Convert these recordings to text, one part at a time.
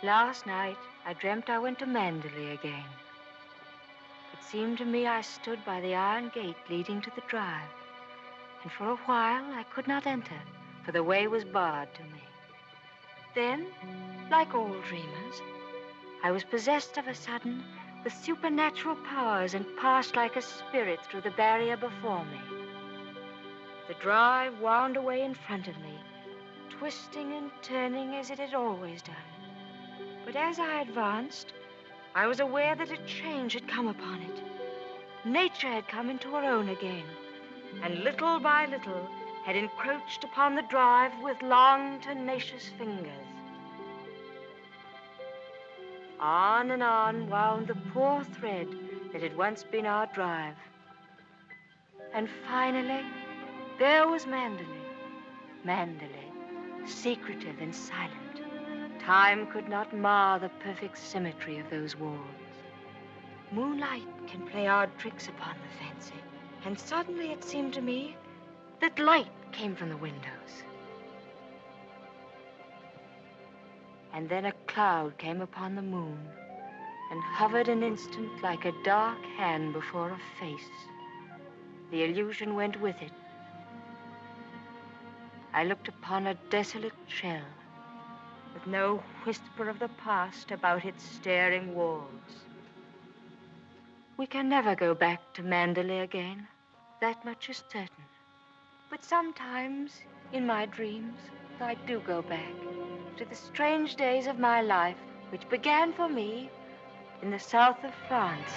Last night, I dreamt I went to Manderley again. It seemed to me I stood by the iron gate leading to the drive, and for a while I could not enter, for the way was barred to me. Then, like all dreamers, I was possessed of a sudden with supernatural powers and passed like a spirit through the barrier before me. The drive wound away in front of me, twisting and turning as it had always done. But as I advanced, I was aware that a change had come upon it. Nature had come into her own again, and little by little had encroached upon the drive with long, tenacious fingers. On and on wound the poor thread that had once been our drive. And finally, there was Manderley. Manderley, secretive and silent. Time could not mar the perfect symmetry of those walls. Moonlight can play odd tricks upon the fancy, and suddenly it seemed to me that light came from the windows. And then a cloud came upon the moon and hovered an instant like a dark hand before a face. The illusion went with it. I looked upon a desolate shell with no whisper of the past about its staring walls. We can never go back to Manderley again. That much is certain. But sometimes, in my dreams, I do go back to the strange days of my life, which began for me in the south of France.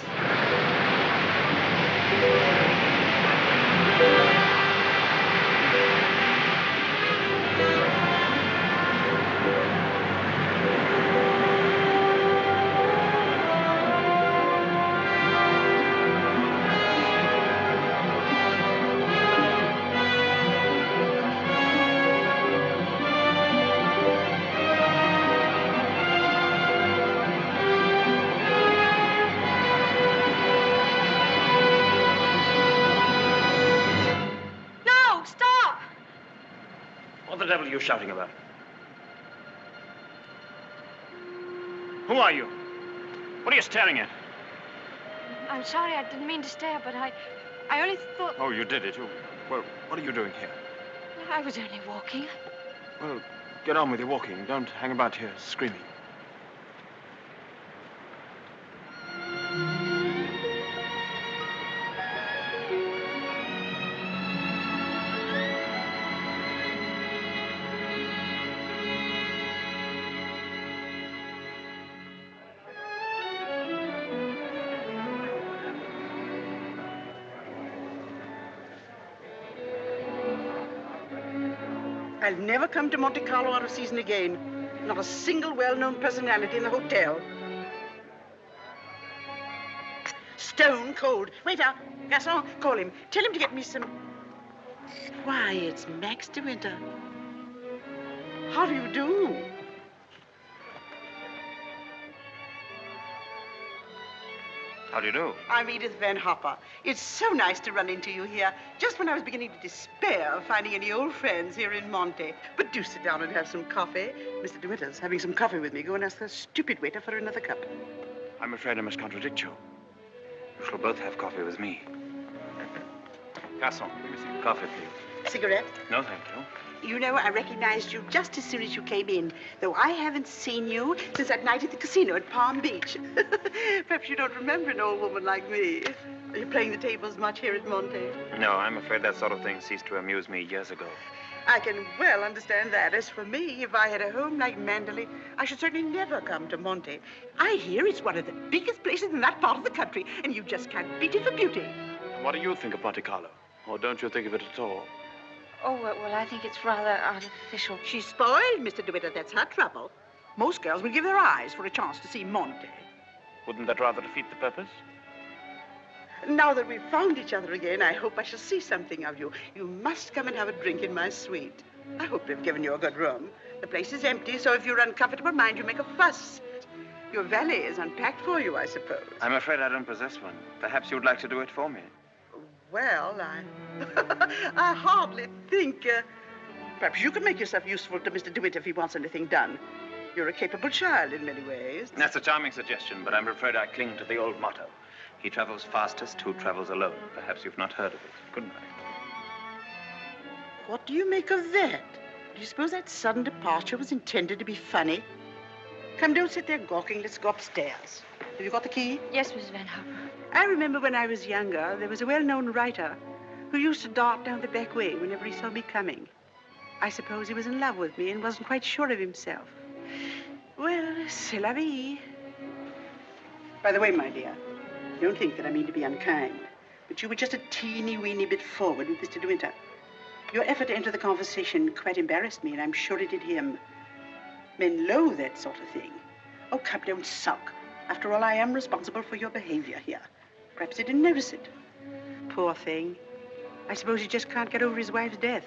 What the devil are you shouting about? Who are you? What are you staring at? I'm sorry, I didn't mean to stare, but I only thought... Oh, you did it. Well, what are you doing here? I was only walking. Well, get on with your walking. Don't hang about here screaming. I'll never come to Monte Carlo out of season again. Not a single well-known personality in the hotel. Stone cold. Waiter, garçon, call him. Tell him to get me some... Why, it's Max de Winter. How do you do? How do you do? I'm Edith Van Hopper. It's so nice to run into you here, just when I was beginning to despair of finding any old friends here in Monte. But do sit down and have some coffee. Mr. De Winter's having some coffee with me. Go and ask the stupid waiter for another cup. I'm afraid I must contradict you. You shall both have coffee with me. Garçon, give me some coffee, please. Cigarette? No, thank you. You know, I recognized you just as soon as you came in, though I haven't seen you since that night at the casino at Palm Beach. Perhaps you don't remember an old woman like me. Are you playing the tables much here at Monte? No, I'm afraid that sort of thing ceased to amuse me years ago. I can well understand that. As for me, if I had a home like Manderley, I should certainly never come to Monte. I hear it's one of the biggest places in that part of the country, and you just can't beat it for beauty. What do you think of Monte Carlo? Or don't you think of it at all? Oh, well, I think it's rather artificial. She's spoiled, Mr. DeWitt. That's her trouble. Most girls will give their eyes for a chance to see Monte. Wouldn't that rather defeat the purpose? Now that we've found each other again, I hope I shall see something of you. You must come and have a drink in my suite. I hope they've given you a good room. The place is empty, so if you're uncomfortable, mind you make a fuss. Your valet is unpacked for you, I suppose. I'm afraid I don't possess one. Perhaps you would like to do it for me. Well, I hardly think... perhaps you could make yourself useful to Mr. DeWitt if he wants anything done. You're a capable child in many ways. That's a charming suggestion, but I'm afraid I cling to the old motto. He travels fastest who travels alone. Perhaps you've not heard of it. Good night. What do you make of that? Do you suppose that sudden departure was intended to be funny? Come, don't sit there gawking. Let's go upstairs. Have you got the key? Yes, Mrs. Van Hopper. I remember when I was younger, there was a well-known writer who used to dart down the back way whenever he saw me coming. I suppose he was in love with me and wasn't quite sure of himself. Well, c'est la vie. By the way, my dear, don't think that I mean to be unkind, but you were just a teeny-weeny bit forward with Mr. De Winter. Your effort to enter the conversation quite embarrassed me, and I'm sure it did him. Men loathe that sort of thing. Oh, come, don't sulk. After all, I am responsible for your behavior here. Perhaps he didn't notice it. Poor thing. I suppose he just can't get over his wife's death.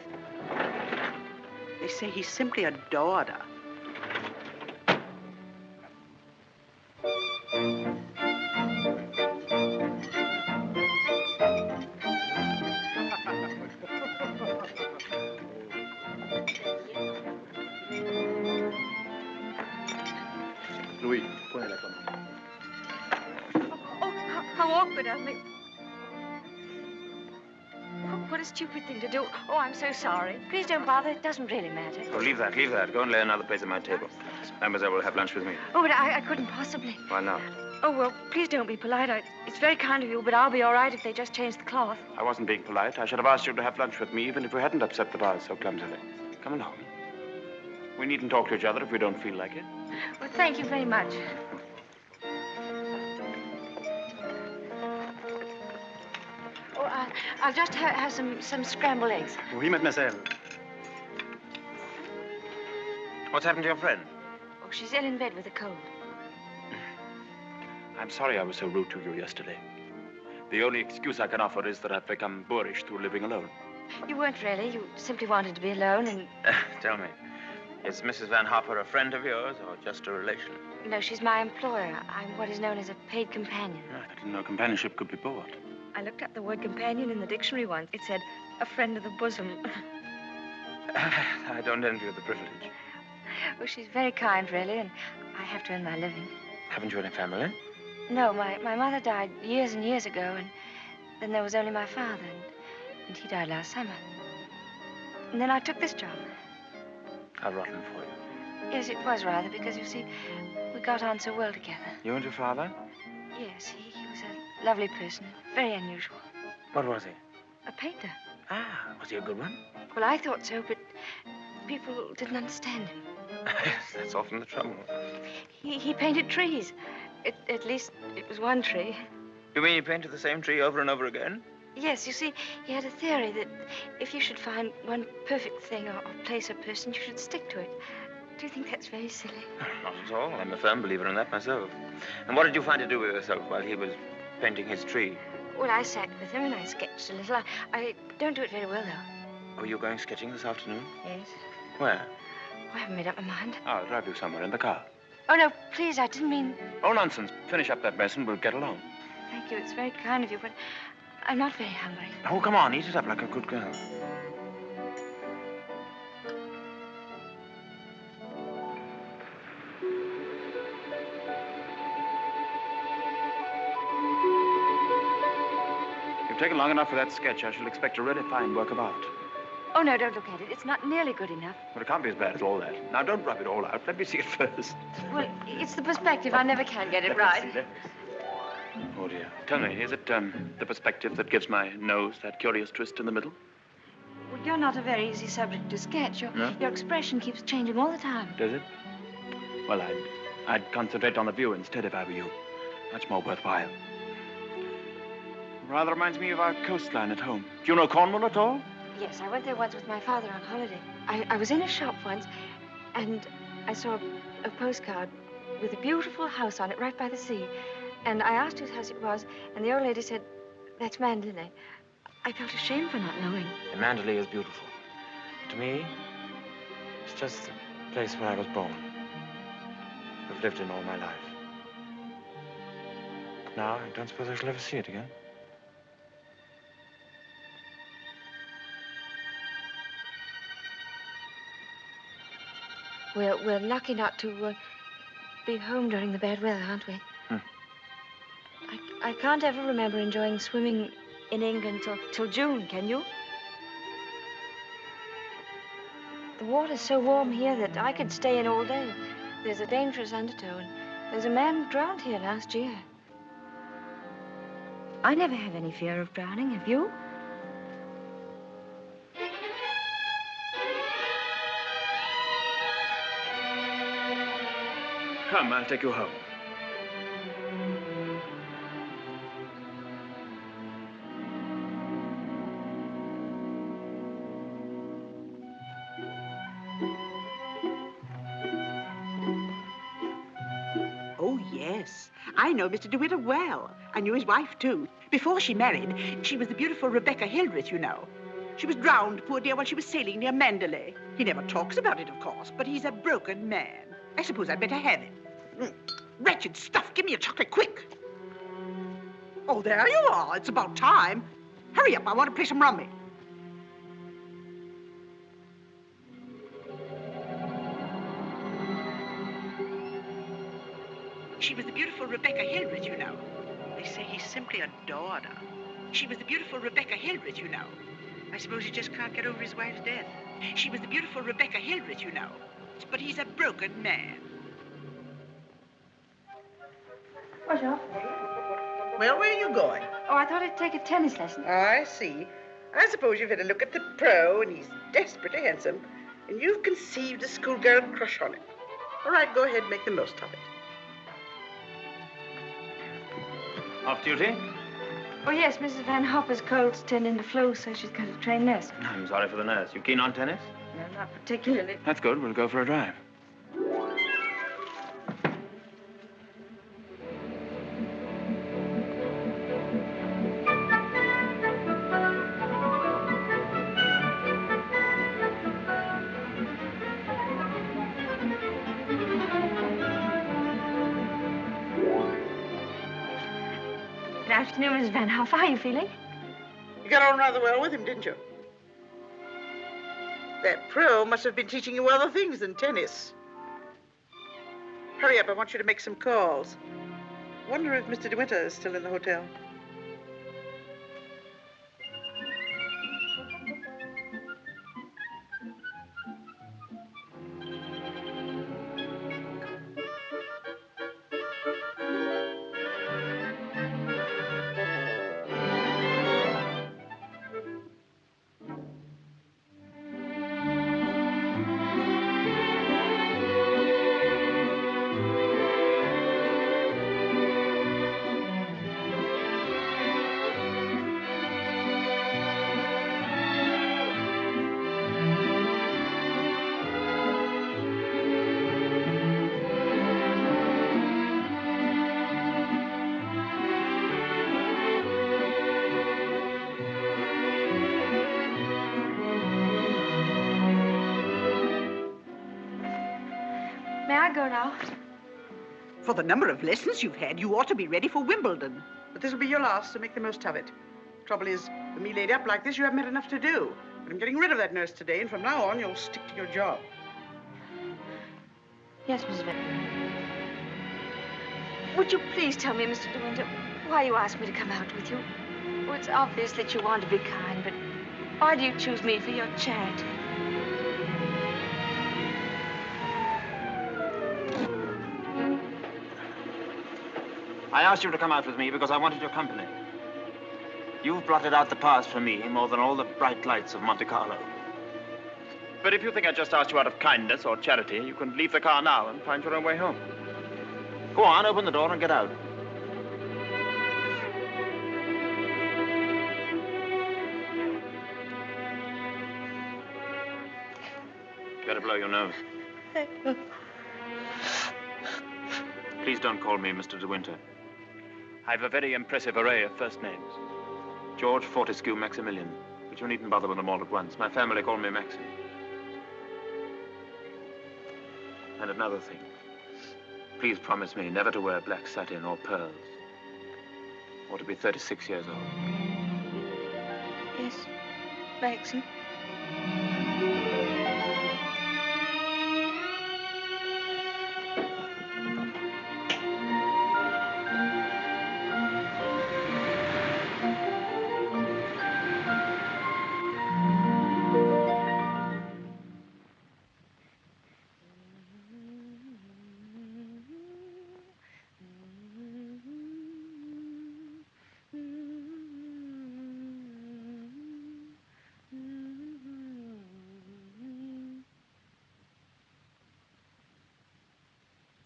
They say he simply adored her. Louis, prenez la commande. Oh, how awkward of me. What a stupid thing to do. Oh, I'm so sorry. Please don't bother. It doesn't really matter. Oh, leave that, leave that. Go and lay another place at my table. Mademoiselle will have lunch with me. Oh, but I couldn't possibly. Why not? Oh, well, please don't be polite. It's very kind of you, but I'll be all right if they just change the cloth. I wasn't being polite. I should have asked you to have lunch with me, even if we hadn't upset the vase so clumsily. Come along. We needn't talk to each other if we don't feel like it. Well, thank you very much. Oh, I'll just have some scrambled eggs. Oui, mademoiselle. What's happened to your friend? Oh, she's ill in bed with a cold. I'm sorry I was so rude to you yesterday. The only excuse I can offer is that I've become boorish through living alone. You weren't really. You simply wanted to be alone and... Tell me, is Mrs. Van Hopper a friend of yours or just a relation? No, she's my employer. I'm what is known as a paid companion. I didn't know companionship could be bought. I looked up the word companion in the dictionary once. It said, a friend of the bosom. I don't envy you the privilege. Well, she's very kind, really, and I have to earn my living. Haven't you any family? No, my mother died years and years ago, and then there was only my father, and he died last summer. And then I took this job. How rotten for you. Yes, it was rather, because, you see, we got on so well together. You and your father? Yes, he was a lovely person, very unusual. What was he? A painter. Ah, was he a good one? Well, I thought so, but people didn't understand him. Yes, that's often the trouble. He painted trees. At least it was one tree. You mean he painted the same tree over and over again? Yes, you see, he had a theory that if you should find one perfect thing or place or person, you should stick to it. Do you think that's very silly? Not at all. I'm a firm believer in that myself. And what did you find to do with yourself while he was painting his tree? Well, I sat with him and I sketched a little. I don't do it very well, though. Oh, you're going sketching this afternoon? Yes. Where? Oh, I haven't made up my mind. I'll drive you somewhere in the car. Oh, no, please, I didn't mean... Oh, nonsense. Finish up that mess and we'll get along. Thank you. It's very kind of you, but I'm not very hungry. Oh, come on. Eat it up like a good girl. You've taken long enough for that sketch. I shall expect a really fine work of art. Oh, no, don't look at it. It's not nearly good enough. Well, it can't be as bad as all that. Now, don't rub it all out. Let me see it first. Well, it's the perspective. I never can get it Let right. me see. Oh, dear. Tell me, is it the perspective that gives my nose that curious twist in the middle? Well, you're not a very easy subject to sketch. Your expression keeps changing all the time. Does it? Well, I'd concentrate on the view instead if I were you. Much more worthwhile. Rather reminds me of our coastline at home. Do you know Cornwall at all? Yes, I went there once with my father on holiday. I was in a shop once, and I saw a postcard with a beautiful house on it right by the sea. And I asked whose house it was, and the old lady said, "That's Manderley." I felt ashamed for not knowing. And Manderley is beautiful. To me, it's just the place where I was born. I've lived in all my life. But now, I don't suppose I shall ever see it again. We're lucky not to be home during the bad weather, aren't we? I can't ever remember enjoying swimming in England till June, can you? The water's so warm here that I could stay in all day. There's a dangerous undertow, and there's a man drowned here last year. I never have any fear of drowning, have you? Come, I'll take you home. Oh, yes. I know Mr. De Winter well. I knew his wife, too. Before she married, she was the beautiful Rebecca Hildreth, you know. She was drowned, poor dear, while she was sailing near Manderley. He never talks about it, of course, but he's a broken man. I suppose I'd better have him. Wretched stuff. Give me a chocolate, quick. Oh, there you are. It's about time. Hurry up. I want to play some rummy. She was the beautiful Rebecca Hildreth, you know. They say he simply adored her. She was the beautiful Rebecca Hildreth, you know. I suppose he just can't get over his wife's death. She was the beautiful Rebecca Hildreth, you know. But he's a broken man. Bonjour. Well, where are you going? Oh, I thought I'd take a tennis lesson. I see. I suppose you've had a look at the pro, and he's desperately handsome, and you've conceived a schoolgirl crush on him. All right, go ahead, make the most of it. Off duty? Oh, yes, Mrs. Van Hopper's cold's turned into flu, so she's got a trained nurse. I'm sorry for the nurse. You keen on tennis? No, not particularly. That's good. We'll go for a drive. Good afternoon, Mrs. Van Hoff. How are you feeling? You got on rather well with him, didn't you? That pro must have been teaching you other things than tennis. Hurry up, I want you to make some calls. Wonder if Mr. De Winter is still in the hotel. May I go now? For the number of lessons you've had, you ought to be ready for Wimbledon. But this will be your last, so make the most of it. Trouble is, with me laid up like this, you haven't had enough to do. But I'm getting rid of that nurse today, and from now on, you'll stick to your job. Yes, Mrs. Van. Would you please tell me, Mr. De Winter, why you asked me to come out with you? Well, it's obvious that you want to be kind, but Why do you choose me for your charity? I asked you to come out with me because I wanted your company. You've blotted out the past for me more than all the bright lights of Monte Carlo. But if you think I just asked you out of kindness or charity, you can leave the car now and find your own way home. Go on, open the door and get out. Better blow your nose. Please don't call me Mr. de Winter. I've a very impressive array of first names. George, Fortescue, Maximilian. But you needn't bother with them all at once. My family call me Maxim. And another thing. Please promise me never to wear black satin or pearls. Or to be 36 years old. Yes, Maxim.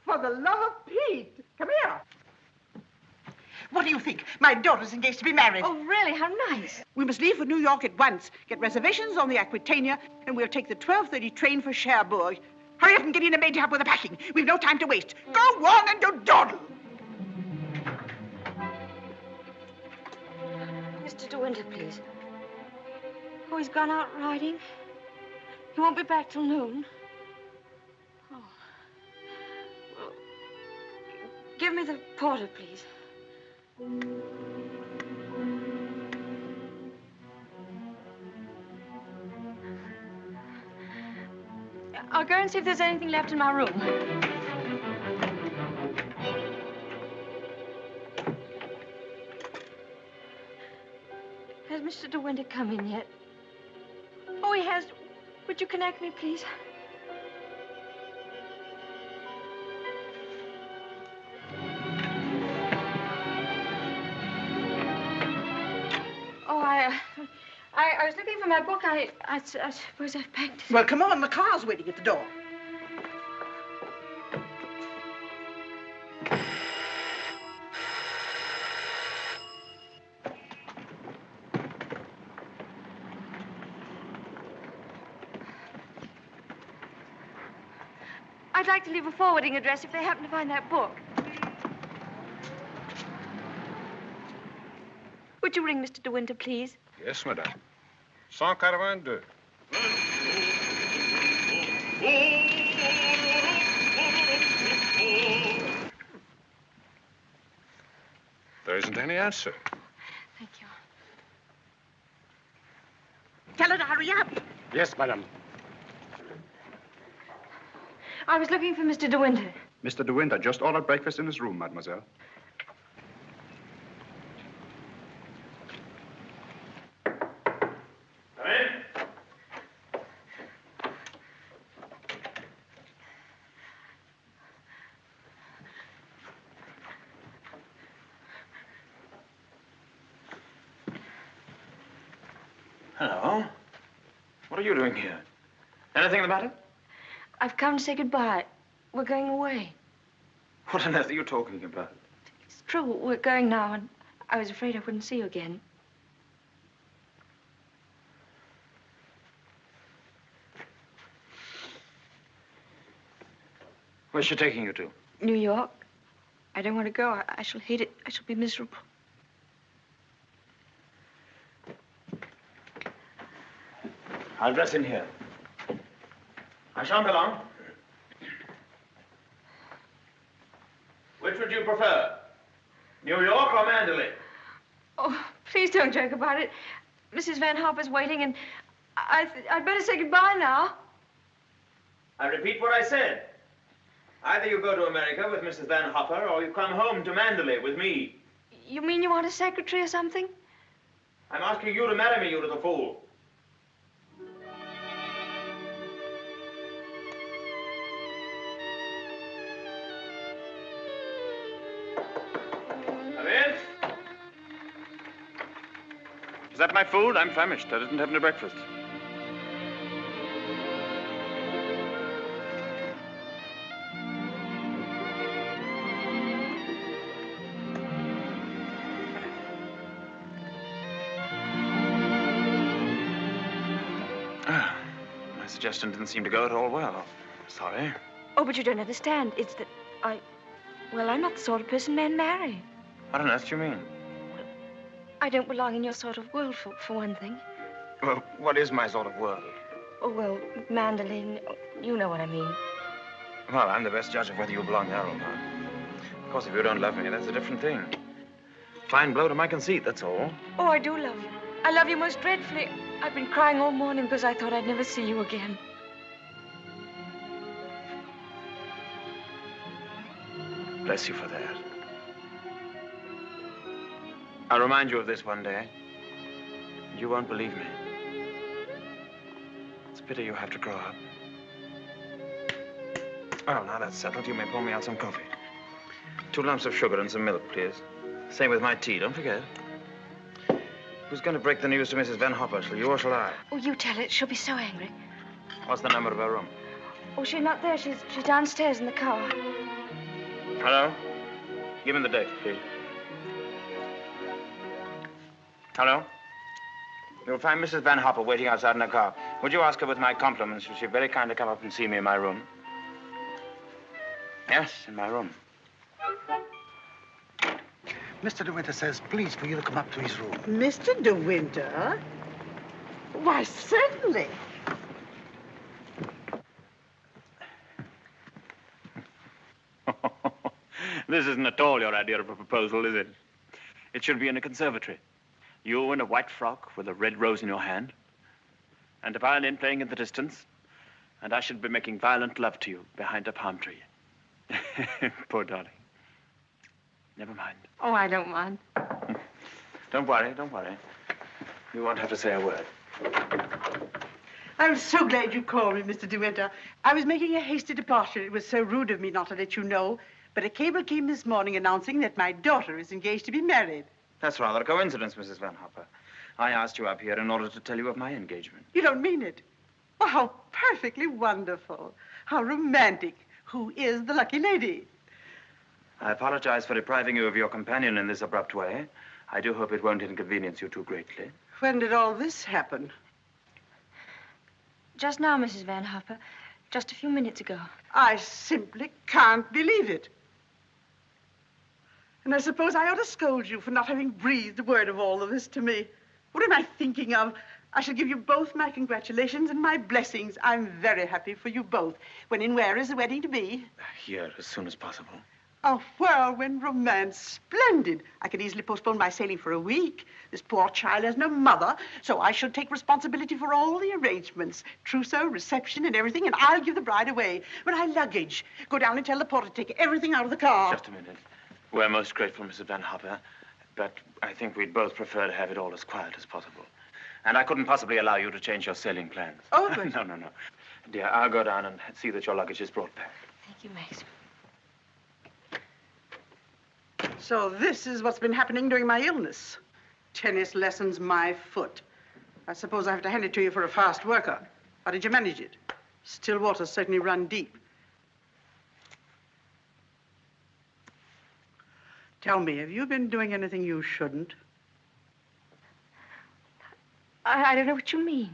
For the love of Pete, come here. What do you think? My daughter's engaged to be married. Oh, really? How nice. We must leave for New York at once. Get reservations on the Aquitania, and we'll take the 12:30 train for Cherbourg. Hurry up and get in a maid to help with the packing. We've no time to waste. Go on and do dawdle. Mr. de Winter, please. Oh, he's gone out riding. He won't be back till noon. Oh. Well, give me the porter, please. I'll go and see if there's anything left in my room. Has Mr. de Winter come in yet? Oh, he has. Would you connect me, please? Oh, I was looking for my book. I suppose I've packed it. Well, come on. The car's waiting at the door. I'd like to leave a forwarding address if they happen to find that book. Would you ring Mr. de Winter, please? Yes, madame. 182. There isn't any answer. Thank you. Tell her to hurry up. Yes, madame. I was looking for Mr. de Winter. Mr. de Winter just ordered breakfast in his room, mademoiselle. Come in. Hello. What are you doing here? Anything the matter? I've come to say goodbye. We're going away. What on earth are you talking about? It's true. We're going now, and I was afraid I wouldn't see you again. Where's she taking you to? New York. I don't want to go. I shall hate it. I shall be miserable. I'll dress in here. I shan't be long. Which would you prefer? New York or Manderley? Oh, please don't joke about it. Mrs. Van Hopper's waiting, and I'd better say goodbye now. I repeat what I said. Either you go to America with Mrs. Van Hopper, or you come home to Manderley with me. You mean you want a secretary or something? I'm asking you to marry me, you little fool. that my food? I'm famished. I didn't have any breakfast. My suggestion didn't seem to go at all well. Sorry. Oh, but you don't understand. It's that well, I'm not the sort of person men marry. What on earth do you mean? I don't belong in your sort of world, for one thing. Well, what is my sort of world? Oh, well, Manderley, you know what I mean. Well, I'm the best judge of whether you belong there or not. Of course, if you don't love me, that's a different thing. Fine blow to my conceit, that's all. Oh, I do love you. I love you most dreadfully. I've been crying all morning because I thought I'd never see you again. Bless you for that. I'll remind you of this one day. You won't believe me. It's a pity you have to grow up. Well, now that's settled, you may pour me out some coffee. 2 lumps of sugar and some milk, please. Same with my tea, don't forget. Who's going to break the news to Mrs. Van Hopper? Shall you or shall I? Oh, you tell her. She'll be so angry. What's the number of her room? Oh, she's not there. She's downstairs in the car. Hello? Give me the deck, please. Hello? You'll find Mrs. Van Hopper waiting outside in her car. Would you ask her with my compliments if she'd very kindly come up and see me in my room? Yes, in my room. Mr. De Winter says, please, for you to come up to his room. Mr. De Winter? Why, certainly. This isn't at all your idea of a proposal, is it? It should be in a conservatory. You in a white frock with a red rose in your hand, and a violin playing in the distance, and I should be making violent love to you behind a palm tree. Poor darling. Never mind. Oh, I don't mind. Don't worry, don't worry. You won't have to say a word. I'm so glad you called me, Mr. De Winter. I was making a hasty departure. It was so rude of me not to let you know. But a cable came this morning announcing that my daughter is engaged to be married. That's rather a coincidence, Mrs. Van Hopper. I asked you up here in order to tell you of my engagement. You don't mean it? Oh, how perfectly wonderful. How romantic. Who is the lucky lady? I apologize for depriving you of your companion in this abrupt way. I do hope it won't inconvenience you too greatly. When did all this happen? Just now, Mrs. Van Hopper. Just a few minutes ago. I simply can't believe it. And I suppose I ought to scold you for not having breathed a word of all of this to me. What am I thinking of? I shall give you both my congratulations and my blessings. I'm very happy for you both. When and where is the wedding to be? Here, as soon as possible. A whirlwind romance. Splendid. I could easily postpone my sailing for a week. This poor child has no mother, so I shall take responsibility for all the arrangements. Trousseau, reception, and everything, and I'll give the bride away. My luggage. Go down and tell the porter to take everything out of the car. Just a minute. We're most grateful, Mrs. Van Hopper, but I think we'd both prefer to have it all as quiet as possible. And I couldn't possibly allow you to change your sailing plans. Oh, but... No. Dear, I'll go down and see that your luggage is brought back. Thank you, Maxim. So this is what's been happening during my illness. Tennis lessons, my foot. I suppose I have to hand it to you for a fast worker. How did you manage it? Still waters certainly run deep. Tell me, have you been doing anything you shouldn't? I don't know what you mean.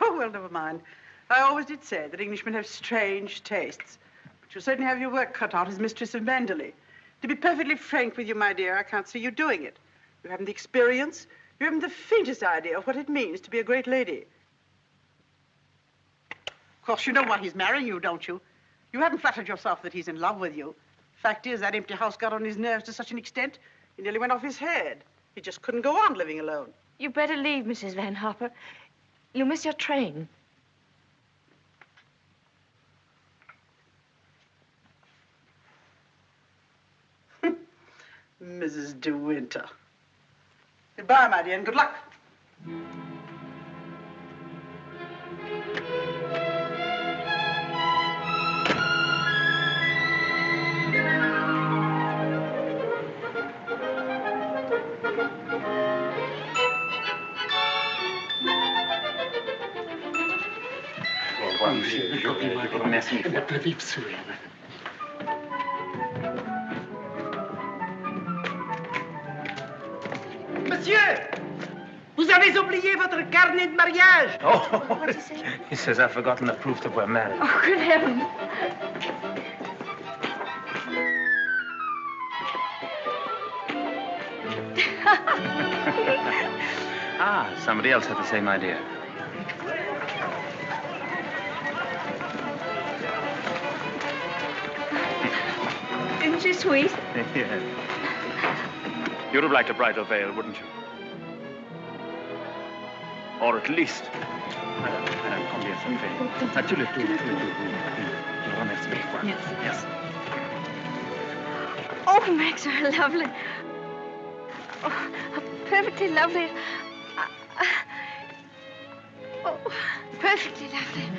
Oh, well, never mind. I always did say that Englishmen have strange tastes. But you certainly have your work cut out as mistress of Manderley. To be perfectly frank with you, my dear, I can't see you doing it. You haven't the experience. You haven't the faintest idea of what it means to be a great lady. Of course, you know why he's marrying you, don't you? You haven't flattered yourself that he's in love with you. Fact is, that empty house got on his nerves to such an extent, he nearly went off his head. He just couldn't go on living alone. You better leave, Mrs. Van Hopper. You'll miss your train. Mrs. De Winter. Goodbye, my dear, and good luck. Merci. Monsieur, vous avez oublié votre carnet de mariage. Oh, What'd he say? he says I've forgotten the proof that we're married. Oh, good heavens. Ah, somebody else had the same idea. Isn't she sweet? Yes. You'd have liked a bridal veil, wouldn't you? Or at least... Madame, combien ça me fait? Ah, tu le tout. Je vous remercie mille fois. Yes. Oh, Max, you're lovely. Oh, perfectly lovely. Oh, perfectly lovely.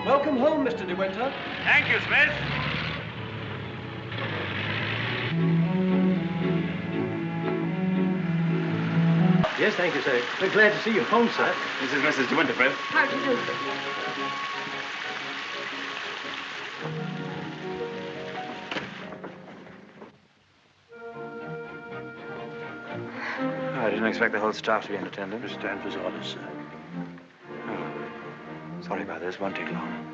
Welcome home, Mr. De Winter. Thank you, Smith. Yes, thank you, sir. We're glad to see you home, sir. This is Mrs. De Winter, Fred. How do you do? I didn't expect the whole staff to be in attendance. Mr. Danvers' orders, sir. Oh, sorry about this. Won't take long.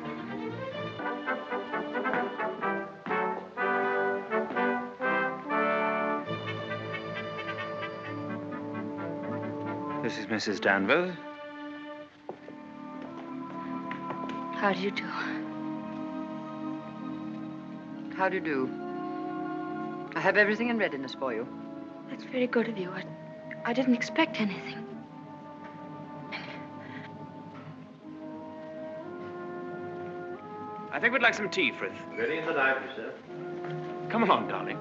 This is Mrs. Danvers. How do you do? How do you do? I have everything in readiness for you. That's very good of you. I didn't expect anything. I think we'd like some tea, Frith. Ready in the library, sir. Come along, darling.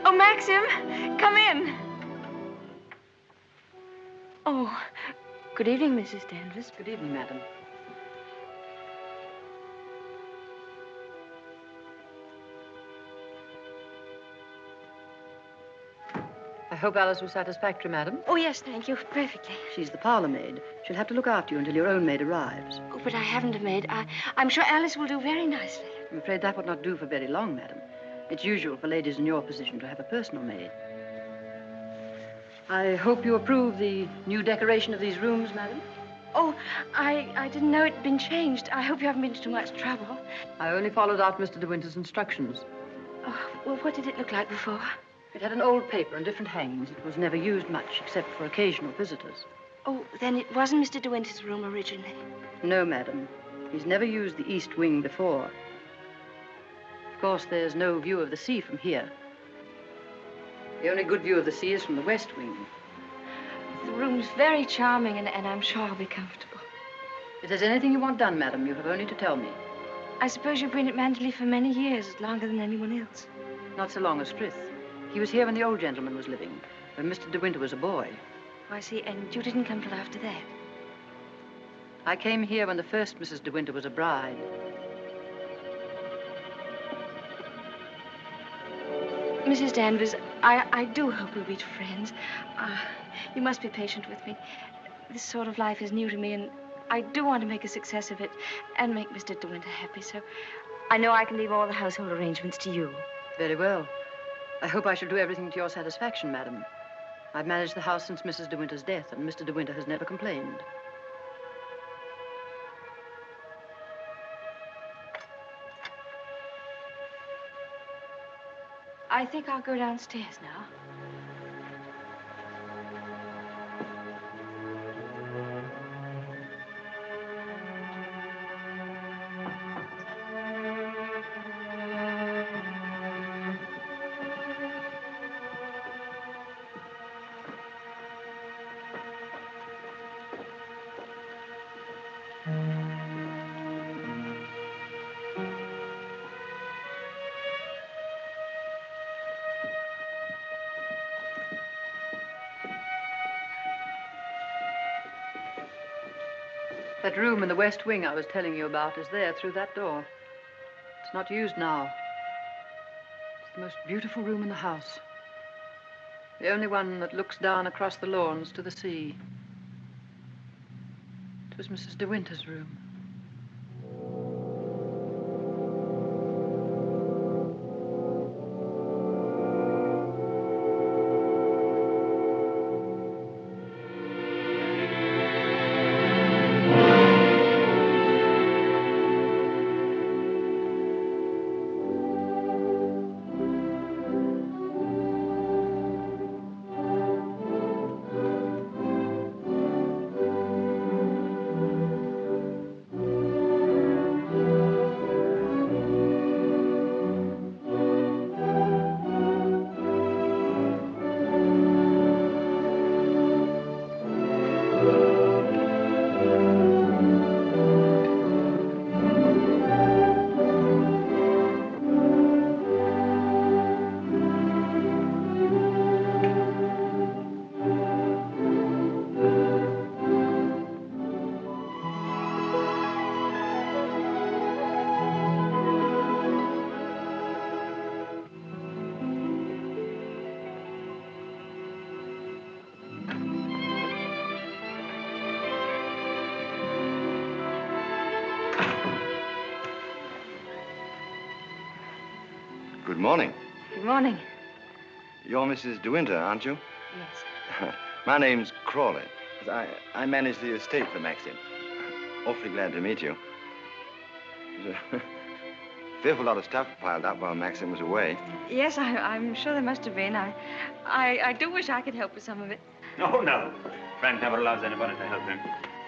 Oh, Maxim, come in. Oh, good evening, Mrs. Danvers. Good evening, madam. I hope Alice was satisfactory, madam. Oh, yes, thank you. Perfectly. She's the parlor maid. She'll have to look after you until your own maid arrives. Oh, but I haven't a maid. I'm sure Alice will do very nicely. I'm afraid that would not do for very long, madam. It's usual for ladies in your position to have a personal maid. I hope you approve the new decoration of these rooms, madam. Oh, I didn't know it'd been changed. I hope you haven't been to too much trouble. I only followed out Mr. De Winter's instructions. Oh, well, what did it look like before? It had an old paper and different hangings. It was never used much, except for occasional visitors. Oh, then it wasn't Mr. De Winter's room originally. No, madam. He's never used the east wing before. Of course, there's no view of the sea from here. The only good view of the sea is from the west wing. The room's very charming, and I'm sure I'll be comfortable. If there's anything you want done, madam, you have only to tell me. I suppose you've been at Manderley for many years, longer than anyone else. Not so long as Frith. He was here when the old gentleman was living, when Mr. De Winter was a boy. Oh, I see, and you didn't come till after that. I came here when the first Mrs. De Winter was a bride. Mrs. Danvers, I do hope we'll be friends. You must be patient with me. This sort of life is new to me, and I do want to make a success of it and make Mr. De Winter happy, so I know I can leave all the household arrangements to you. Very well. I hope I shall do everything to your satisfaction, madam. I've managed the house since Mrs. De Winter's death, and Mr. De Winter has never complained. I think I'll go downstairs now. That room in the west wing I was telling you about is there through that door. It's not used now. It's the most beautiful room in the house. The only one that looks down across the lawns to the sea. It was Mrs. de Winter's room. Good morning. Good morning. You're Mrs. de Winter, aren't you? Yes. My name's Crawley. I manage the estate for Maxim. Awfully glad to meet you. There's a fearful lot of stuff piled up while Maxim was away. Yes, I'm sure there must have been. I do wish I could help with some of it. Oh, no. Frank never allows anybody to help him.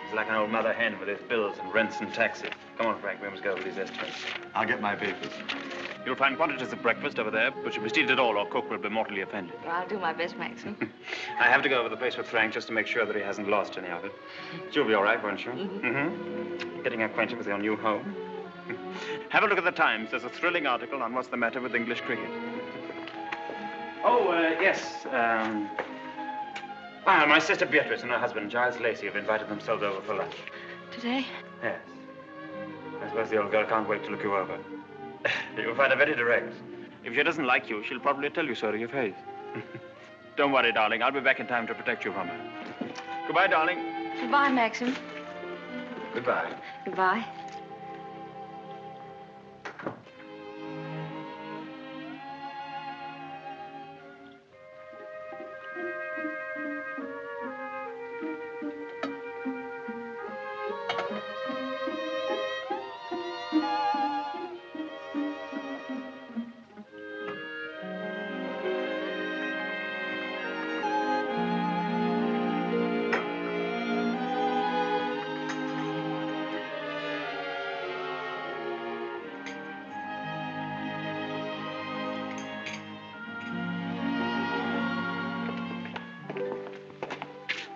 He's like an old mother hen with his bills and rents and taxes. Come on, Frank, we must go over these estimates. I'll get my papers. You'll find quantities of breakfast over there, but you must eat it all or cook will be mortally offended. Well, I'll do my best, Maxim. I have to go over the place with Frank just to make sure that he hasn't lost any of it. You'll be all right, won't you? Getting acquainted with your new home. Have a look at the Times. There's a thrilling article on what's the matter with English cricket. Oh, yes. My sister Beatrice and her husband, Giles Lacey, have invited themselves over for lunch. Today? Yes. I suppose the old girl can't wait to look you over. You'll find her very direct. If she doesn't like you, she'll probably tell you so to your face. Don't worry, darling. I'll be back in time to protect you from her. Goodbye, darling. Goodbye, Maxim. Goodbye. Goodbye.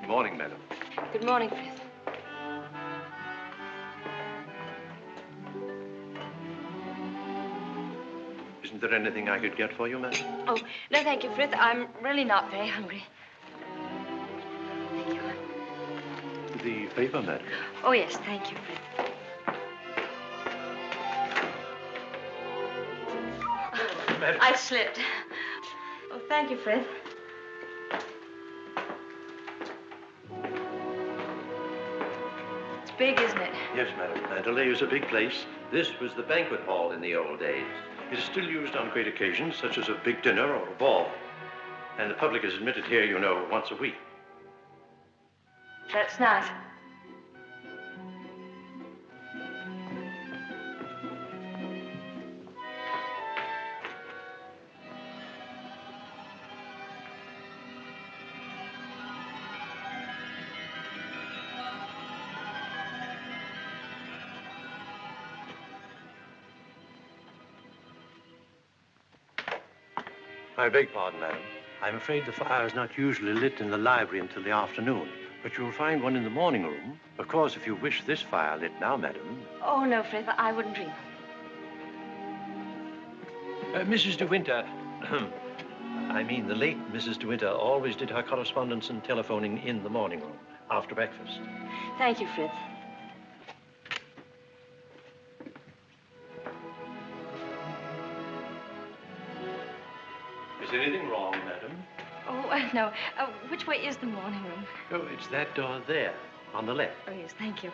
Good morning, madam. Good morning, Frith. Isn't there anything I could get for you, madam? Oh, no, thank you, Frith. I'm really not very hungry. Thank you. The paper, madam. Oh, yes, thank you, Frith. Madam. I slipped. Oh, thank you, Frith. It's big, isn't it? Yes, madam. Manderley is a big place. This was the banquet hall in the old days. It is still used on great occasions, such as a big dinner or a ball. And the public is admitted here, you know, once a week. That's nice. I beg pardon, madam. I'm afraid the fire is not usually lit in the library until the afternoon, but you'll find one in the morning room. Of course, if you wish this fire lit now, madam. Oh, no, Frith, I wouldn't dream. Mrs. de Winter, I mean the late Mrs. de Winter always did her correspondence and telephoning in the morning room after breakfast. Thank you, Frith. Is anything wrong, madam? Oh, no. Which way is the morning room? Oh, it's that door there, on the left. Oh, yes, thank you.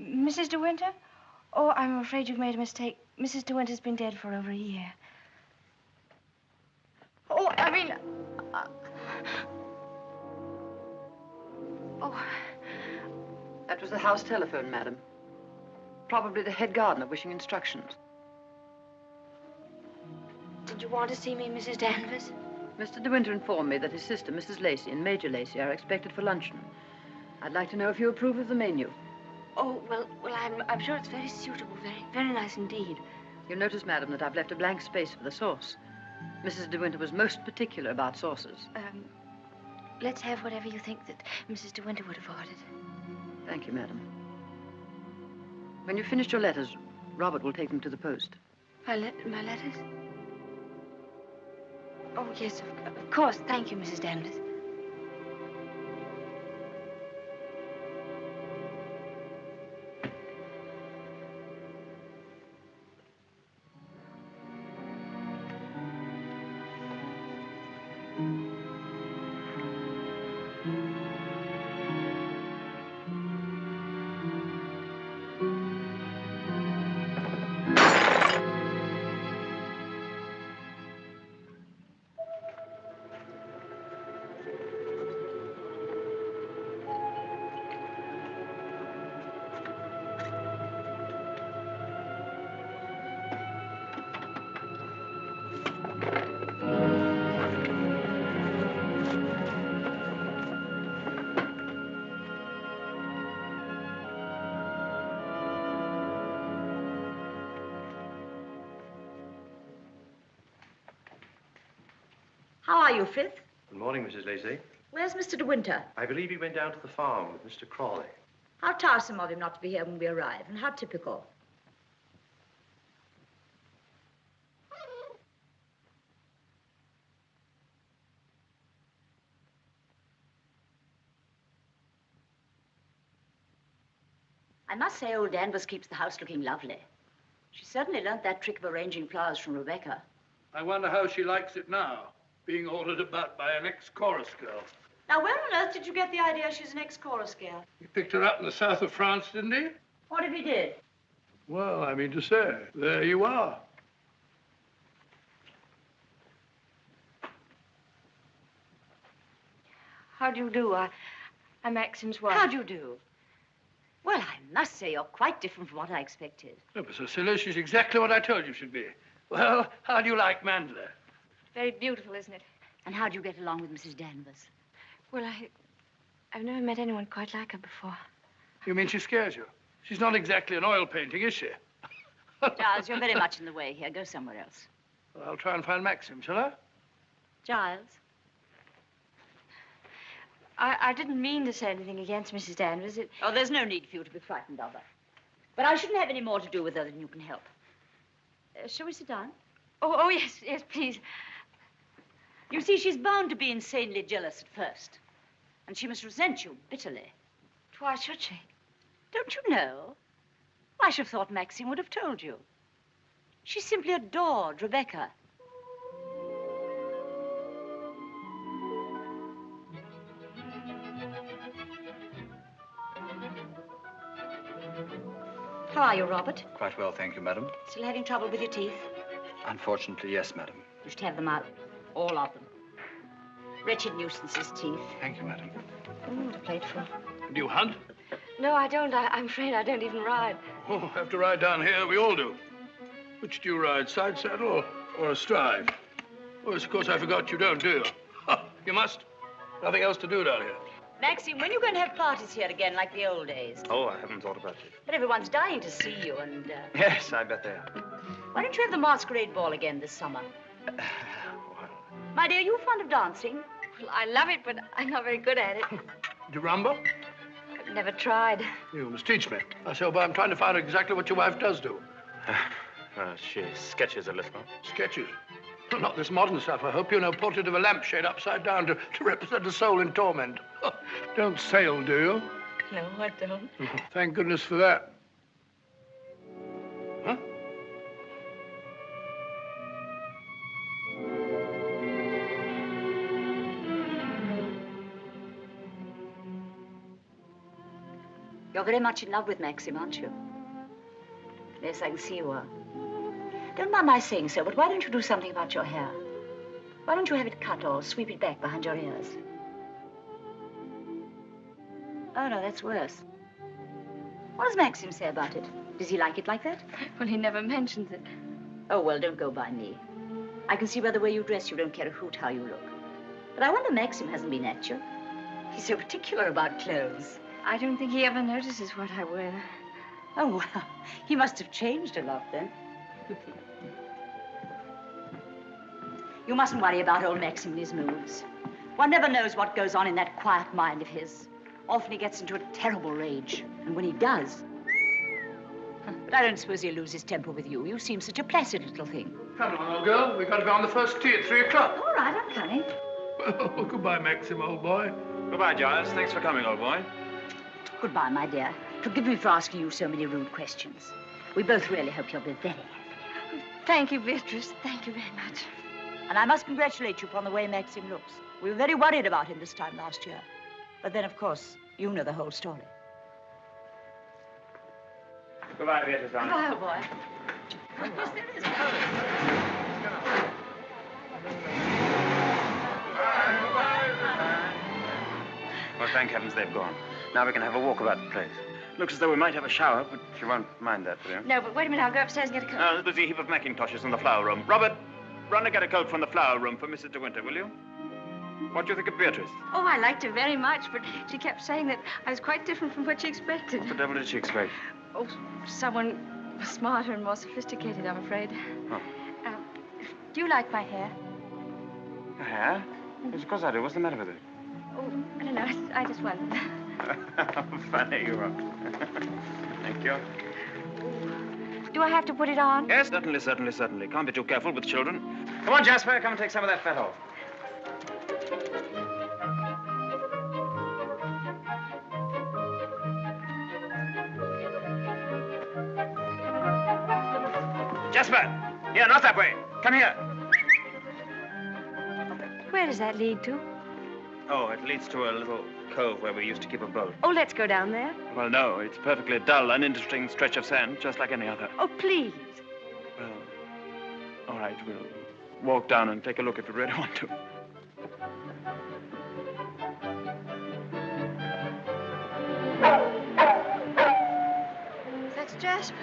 Mrs. De Winter? Oh, I'm afraid you've made a mistake. Mrs. De Winter's been dead for over a year. Oh, I mean... Oh, that was the house telephone, madam. Probably the head gardener wishing instructions. Did you want to see me, Mrs. Danvers? Mr. De Winter informed me that his sister, Mrs. Lacey, and Major Lacey are expected for luncheon. I'd like to know if you approve of the menu. Oh, well, I'm sure it's very suitable, very nice indeed. You'll notice, madam, that I've left a blank space for the sauce. Mrs. De Winter was most particular about sauces. Let's have whatever you think that Mrs. De Winter would have ordered. Thank you, madam. When you've finished your letters, Robert will take them to the post. My letters? Oh, yes, of course. Thank you, Mrs. Danvers. How are you, Frith? Good morning, Mrs. Lacey. Where's Mr. De Winter? I believe he went down to the farm with Mr. Crawley. How tiresome of him not to be here when we arrive, and how typical. I must say old Danvers keeps the house looking lovely. She certainly learned that trick of arranging flowers from Rebecca. I wonder how she likes it now, being ordered about by an ex-chorus girl. Now, where on earth did you get the idea she's an ex-chorus girl? He picked her up in the south of France, didn't he? What if he did? Well, I mean to say, there you are. How do you do? I'm Maxim's wife. How do you do? Well, I must say you're quite different from what I expected. Oh, but Cecilia, she's exactly what I told you she'd be. Well, how do you like Manderley? Very beautiful, isn't it? And how do you get along with Mrs. Danvers? Well, I've never met anyone quite like her before. You mean she scares you? She's not exactly an oil painting, is she? Giles, you're very much in the way here. Go somewhere else. Well, I'll try and find Maxim, shall I? Giles? I didn't mean to say anything against Mrs. Danvers. Oh, there's no need for you to be frightened of her. But I shouldn't have any more to do with her than you can help. Shall we sit down? Oh, yes, please. You see, she's bound to be insanely jealous at first. And she must resent you bitterly. Why should she? Don't you know? I should have thought Maxim would have told you. She simply adored Rebecca. How are you, Robert? Quite well, thank you, madam. Still having trouble with your teeth? Unfortunately, yes, madam. You should have them out. All of them. Wretched nuisances, teeth. Thank you, madam. Oh, what a plateful. Do you hunt? No, I don't. I'm afraid I don't even ride. Oh, have to ride down here. We all do. Which do you ride, side saddle or astride? Oh, yes, of course, I forgot you don't, do you? You must. Nothing else to do down here. Maxim, when are you going to have parties here again, like the old days? Oh, I haven't thought about it. But everyone's dying to see you, and... Yes, I bet they are. Why don't you have the masquerade ball again this summer? My dear, you fond of dancing? Well, I love it, but I'm not very good at it. Do you rumble? I've never tried. You must teach me. I say, well, I'm trying to find out exactly what your wife does do. She sketches a little. Sketches? Not this modern stuff, I hope. You know, portrait of a lampshade upside down to represent a soul in torment. Don't sail, do you? No, I don't. Thank goodness for that. Huh? You're very much in love with Maxim, aren't you? Yes, I can see you are. Don't mind my saying so, but why don't you do something about your hair? Why don't you have it cut or sweep it back behind your ears? Oh, no, that's worse. What does Maxim say about it? Does he like it like that? Well, he never mentions it. Oh, well, don't go by me. I can see by the way you dress you don't care a hoot how you look. But I wonder Maxim hasn't been at you. He's so particular about clothes. I don't think he ever notices what I wear. Oh, well, he must have changed a lot then. You mustn't worry about old Maxim and his moods. One never knows what goes on in that quiet mind of his. Often he gets into a terrible rage. And when he does... But I don't suppose he'll lose his temper with you. You seem such a placid little thing. Come along, old girl. We've got to go on the first tee at 3 o'clock. All right, I'm coming. Oh, goodbye, Maxim, old boy. Goodbye, Giles. Thanks for coming, old boy. Goodbye, my dear. Forgive me for asking you so many rude questions. We both really hope you'll be very happy. Thank you, Beatrice. Thank you very much. And I must congratulate you upon the way Maxim looks. We were very worried about him this time last year. But then, of course, you know the whole story. Goodbye, Beatrice, darling. Goodbye, old boy. Yes, there is. Well, thank heavens they've gone. Now we can have a walk about the place. Looks as though we might have a shower, but you won't mind that, will you? No, but wait a minute. I'll go upstairs and get a coat. There's a heap of Macintoshes in the flower room. Robert, run and get a coat from the flower room for Mrs. de Winter, will you? What do you think of Beatrice? Oh, I liked her very much, but she kept saying that I was quite different from what she expected. What the devil did she expect? Oh, someone smarter and more sophisticated, I'm afraid. Oh. Do you like my hair? Your hair? Yes, of course I do. What's the matter with it? Oh, I don't know. I just wondered. How funny you are. Thank you. Do I have to put it on? Yes, certainly. Can't be too careful with children. Come on, Jasper. Come and take some of that fat off. Jasper! Here, not that way. Come here. Where does that lead to? Oh, it leads to a little cove where we used to keep a boat. Oh, let's go down there. Well, no, it's a perfectly dull, uninteresting stretch of sand, just like any other. Oh, please. Well, all right, we'll walk down and take a look if you really want to. That's Jasper.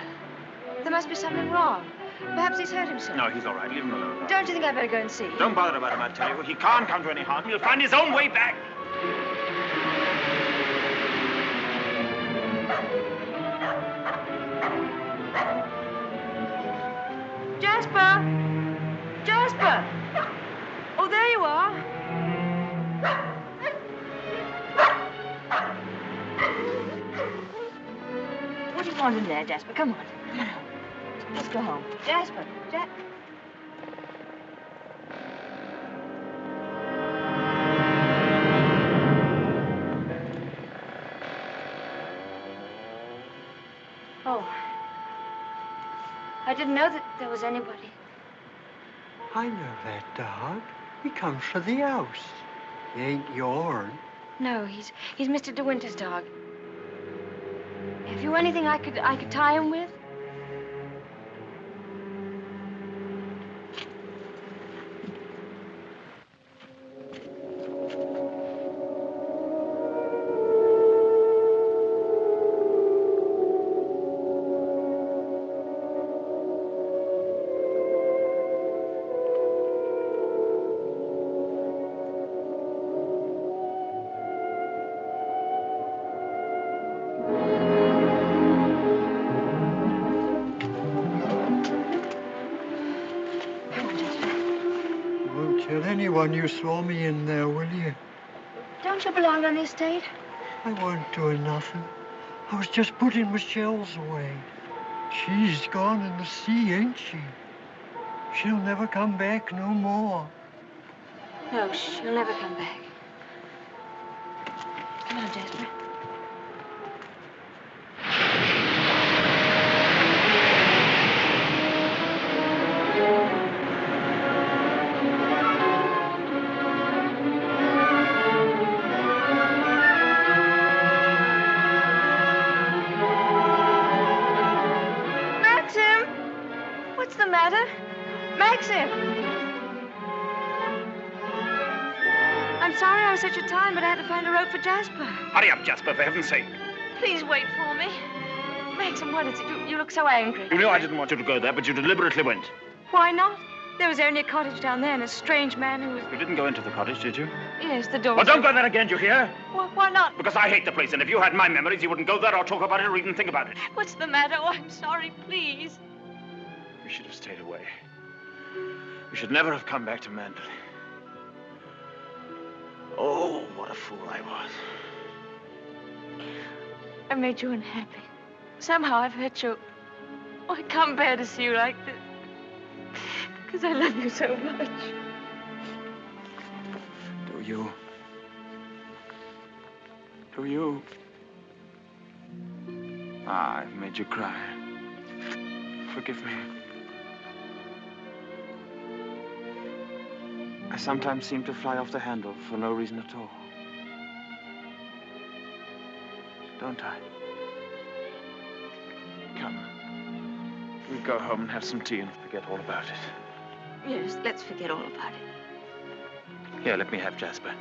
There must be something wrong. Perhaps he's hurt himself. No, he's all right. Leave him alone. Don't you think I'd better go and see? Don't bother about him, I tell you. He can't come to any harm. He'll find his own way back. Jasper! Jasper! Oh, there you are. What do you want in there, Jasper? Come on. Let's go home. Jasper. Oh. I didn't know that there was anybody. I know that dog. He comes from the house. He ain't yourn. No, he's Mr. De Winter's dog. Have you anything I could tie him with? one you throw me in there, will you? Don't you belong on the estate? I weren't doing nothing. I was just putting my shells away. She's gone in the sea, ain't she? She'll never come back no more. No, she'll never come back. Come on, Jasper. What's the matter? Maxim! I'm sorry I was such a time, but I had to find a rope for Jasper. Hurry up, Jasper, for heaven's sake. Please wait for me. Maxim, what is it? You look so angry. You know I didn't want you to go there, but you deliberately went. Why not? There was only a cottage down there and a strange man who was... You didn't go into the cottage, did you? Yes, the door. Well, don't go there again, do you hear? Why not? Because I hate the place, and if you had my memories, you wouldn't go there or talk about it or even think about it. What's the matter? Oh, I'm sorry, please. We should have stayed away. We should never have come back to Manderley. Oh, what a fool I was. I made you unhappy. Somehow I've hurt you. Oh, I can't bear to see you like this. Because I love you so much. Do you? Do you? Ah, I've made you cry. Forgive me. I sometimes seem to fly off the handle for no reason at all. Don't I? Come. We'll go home and have some tea and forget all about it. Yes, let's forget all about it. Here, let me have Jasper.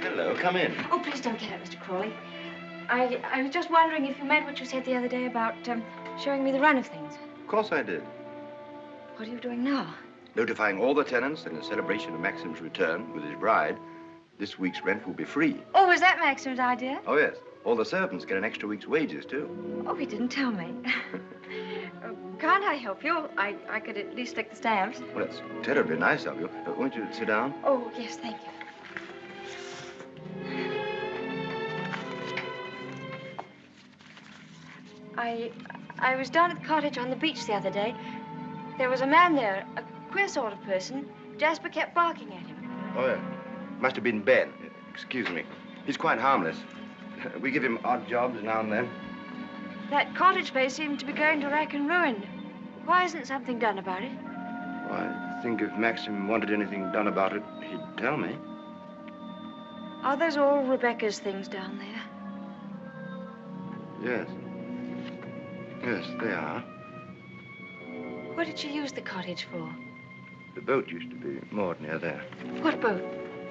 Hello, come in. Oh, please don't get up, Mr. Crawley. I was just wondering if you meant what you said the other day about showing me the run of things. Of course I did. What are you doing now? Notifying all the tenants that in celebration of Maxim's return with his bride, this week's rent will be free. Oh, was that Maxim's idea? Oh, yes. All the servants get an extra week's wages, too. Oh, he didn't tell me. Can't I help you? I could at least lick the stamps. Well, that's terribly nice of you. Won't you sit down? Oh, yes, thank you. I was down at the cottage on the beach the other day. There was a man there, a queer sort of person. Jasper kept barking at him. Oh, yeah. Must have been Ben. Excuse me. He's quite harmless. We give him odd jobs now and then. That cottage place seemed to be going to rack and ruin. Why isn't something done about it? Well, I think if Maxim wanted anything done about it, he'd tell me. Are those all Rebecca's things down there? Yes. Yes, they are. What did she use the cottage for? The boat used to be moored near there. What boat?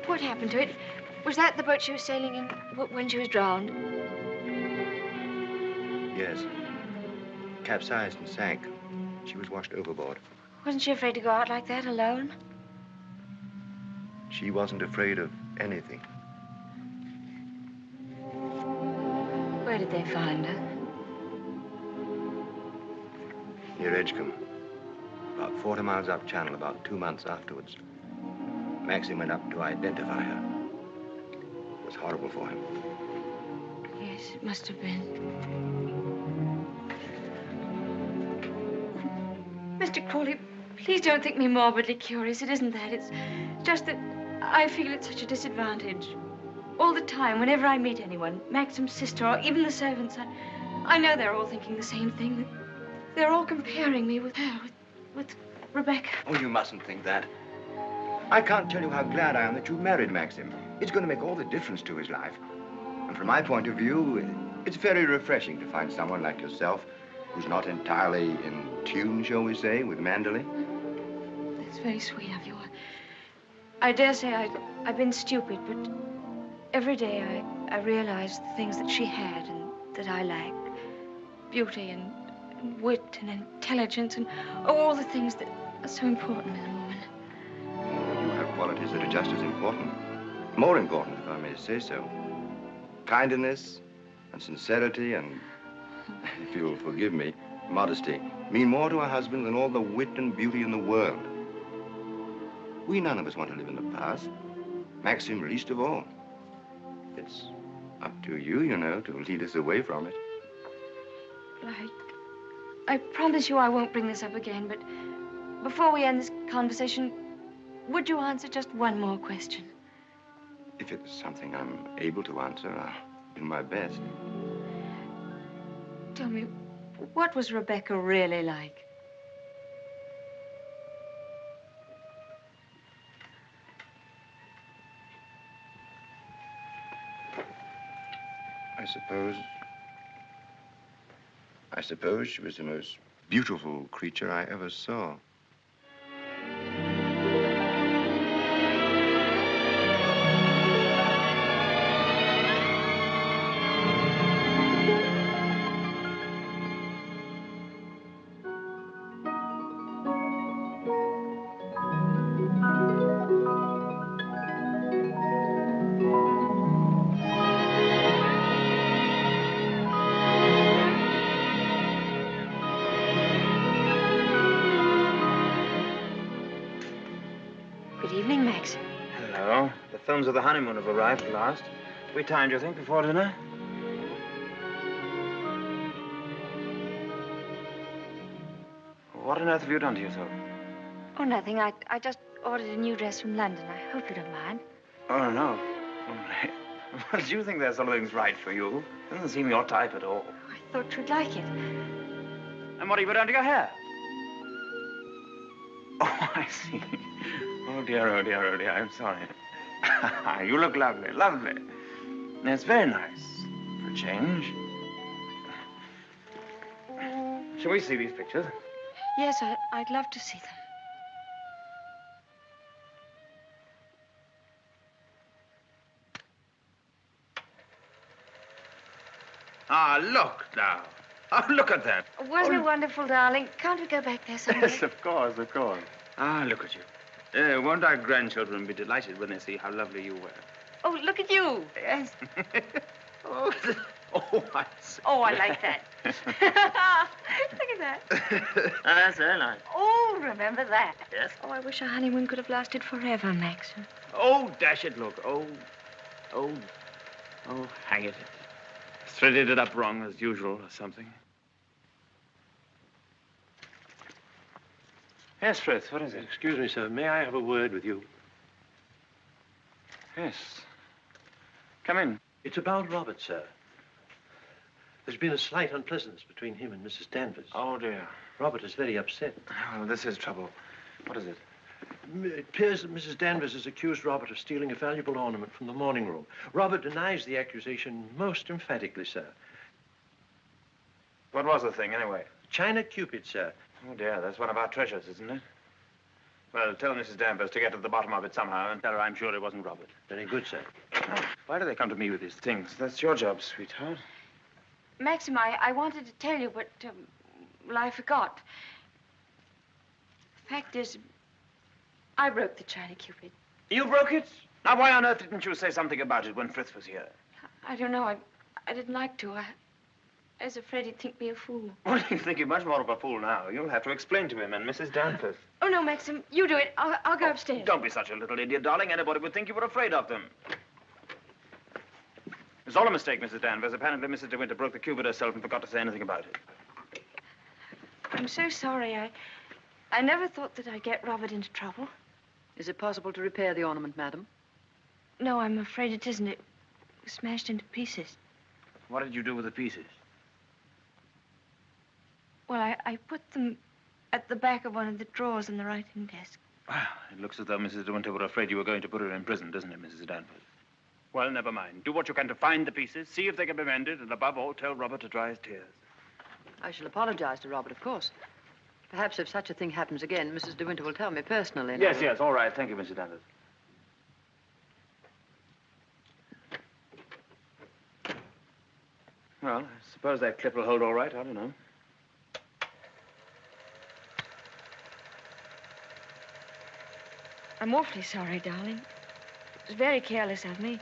What happened to it? Was that the boat she was sailing in when she was drowned? Yes. Capsized and sank. She was washed overboard. Wasn't she afraid to go out like that alone? She wasn't afraid of anything. Where did they find her? Near Edgecombe. About 40 miles up channel, about 2 months afterwards. Maxim went up to identify her. It was horrible for him. Yes, it must have been. Mr. Crawley, please don't think me morbidly curious. It isn't that. It's just that I feel at such a disadvantage. All the time, whenever I meet anyone, Maxim's sister or even the servants, I know they're all thinking the same thing. They're all comparing me with her, with Rebecca. Oh, you mustn't think that. I can't tell you how glad I am that you married Maxim. It's going to make all the difference to his life. And from my point of view, it's very refreshing to find someone like yourself who's not entirely in tune, shall we say, with Manderley. That's very sweet of you. I dare say I've been stupid, but every day I realize the things that she had and that I lacked. Beauty and wit and intelligence and all the things that are so important in a woman. Oh, you have qualities that are just as important. More important, if I may say so. Kindness and sincerity and, if you'll forgive me, modesty mean more to a husband than all the wit and beauty in the world. We none of us want to live in the past. Maxim least of all. It's up to you, you know, to lead us away from it. I promise you I won't bring this up again, but before we end this conversation, would you answer just one more question? If it's something I'm able to answer, I'll do my best. Tell me, what was Rebecca really like? I suppose she was the most beautiful creature I ever saw. Good evening, Maxim. Hello. The films of the honeymoon have arrived at last. We timed, you think, before dinner? What on earth have you done to yourself? Oh, nothing. I just ordered a new dress from London. I hope you don't mind. Oh, no. Well, do you think there's something's right for you? Doesn't seem your type at all. I thought you'd like it. And what have you done to your hair? Oh, I see. Oh, dear, oh, dear, oh, dear. I'm sorry. You look lovely, lovely. It's very nice for a change. Shall we see these pictures? Yes, I'd love to see them. Ah, look now. Oh, look at that. Wasn't it wonderful, darling? Can't we go back there someday? Yes, of course, of course. Ah, look at you. Won't our grandchildren be delighted when they see how lovely you were? Oh, look at you. Yes. Oh, I see. Oh, I like that. Look at that. That's very nice. Oh, remember that. Yes. Oh, I wish our honeymoon could have lasted forever, Maxim. Oh, dash it, look. Oh, hang it. Threaded it up wrong, as usual, or something. Yes, Frith, what is it? Excuse me, sir. May I have a word with you? Yes. Come in. It's about Robert, sir. There's been a slight unpleasantness between him and Mrs. Danvers. Oh, dear. Robert is very upset. Oh, this is trouble. What is it? It appears that Mrs. Danvers has accused Robert of stealing a valuable ornament from the morning room. Robert denies the accusation most emphatically, sir. What was the thing, anyway? China Cupid, sir. Oh, dear, that's one of our treasures, isn't it? Well, tell Mrs. Danvers to get to the bottom of it somehow and tell her I'm sure it wasn't Robert. Very good, sir. Oh, why do they come to me with these things? That's your job, sweetheart. Maxim, I wanted to tell you, but, well, I forgot. The fact is, I broke the China Cupid. You broke it? Now, why on earth didn't you say something about it when Frith was here? I don't know. I didn't like to. I was afraid he'd think me a fool. Well, you think you're much more of a fool now. You'll have to explain to him and Mrs. Danvers. Oh, no, Maxim. You do it. I'll go upstairs. Don't be such a little idiot, darling. Anybody would think you were afraid of them. It's all a mistake, Mrs. Danvers. Apparently, Mrs. de Winter broke the Cupid herself and forgot to say anything about it. I'm so sorry. I never thought that I'd get Robert into trouble. Is it possible to repair the ornament, madam? No, I'm afraid it isn't. It was smashed into pieces. What did you do with the pieces? Well, I put them at the back of one of the drawers in the writing desk. Well, it looks as though Mrs. de Winter were afraid you were going to put her in prison, doesn't it, Mrs. Danvers? Well, never mind. Do what you can to find the pieces, see if they can be mended, and above all, tell Robert to dry his tears. I shall apologize to Robert, of course. Perhaps if such a thing happens again, Mrs. de Winter will tell me personally. Yes, all right. Thank you, Mrs. Danvers. Well, I suppose that clip will hold all right. I don't know. I'm awfully sorry, darling. It was very careless of me.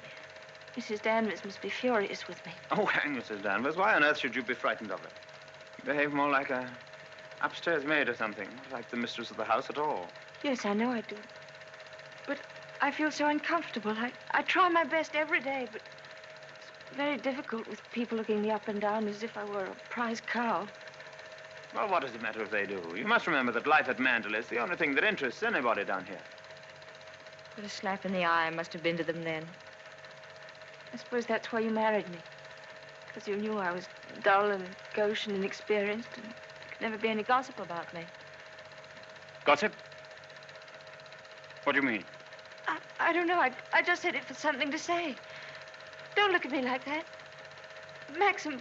Mrs. Danvers must be furious with me. Oh, hang Mrs. Danvers. Why on earth should you be frightened of her? You behave more like a upstairs maid or something. Not like the mistress of the house at all. Yes, I know I do. But I feel so uncomfortable. I try my best every day, but it's very difficult with people looking me up and down as if I were a prize cow. Well, what does it matter if they do? You must remember that life at Manderley is the only thing that interests anybody down here. What a slap in the eye I must have been to them then. I suppose that's why you married me. Because you knew I was dull and gauche and inexperienced, and there could never be any gossip about me. Gossip? What do you mean? I don't know. I just said it for something to say. Don't look at me like that. Maxim,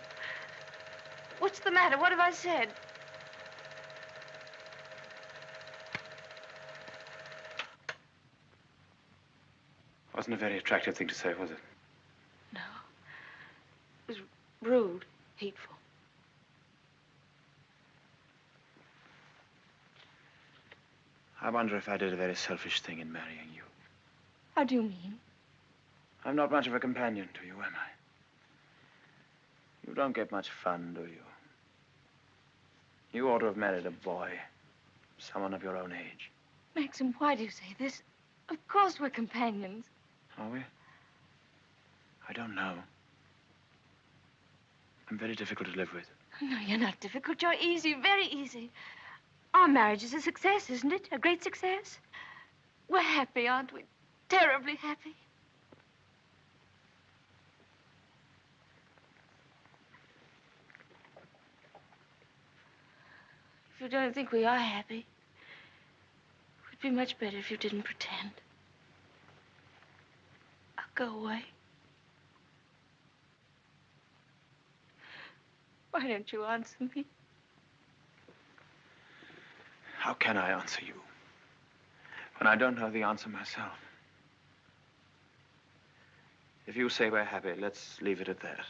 what's the matter? What have I said? Wasn't a very attractive thing to say, was it? No. It was rude, hateful. I wonder if I did a very selfish thing in marrying you. How do you mean? I'm not much of a companion to you, am I? You don't get much fun, do you? You ought to have married a boy. Someone of your own age. Maxim, why do you say this? Of course we're companions. Are we? I don't know. I'm very difficult to live with. No, you're not difficult. You're easy, very easy. Our marriage is a success, isn't it? A great success. We're happy, aren't we? Terribly happy. If you don't think we are happy, it would be much better if you didn't pretend. I'll go away. Why don't you answer me? How can I answer you when I don't know the answer myself? If you say we're happy, let's leave it at that.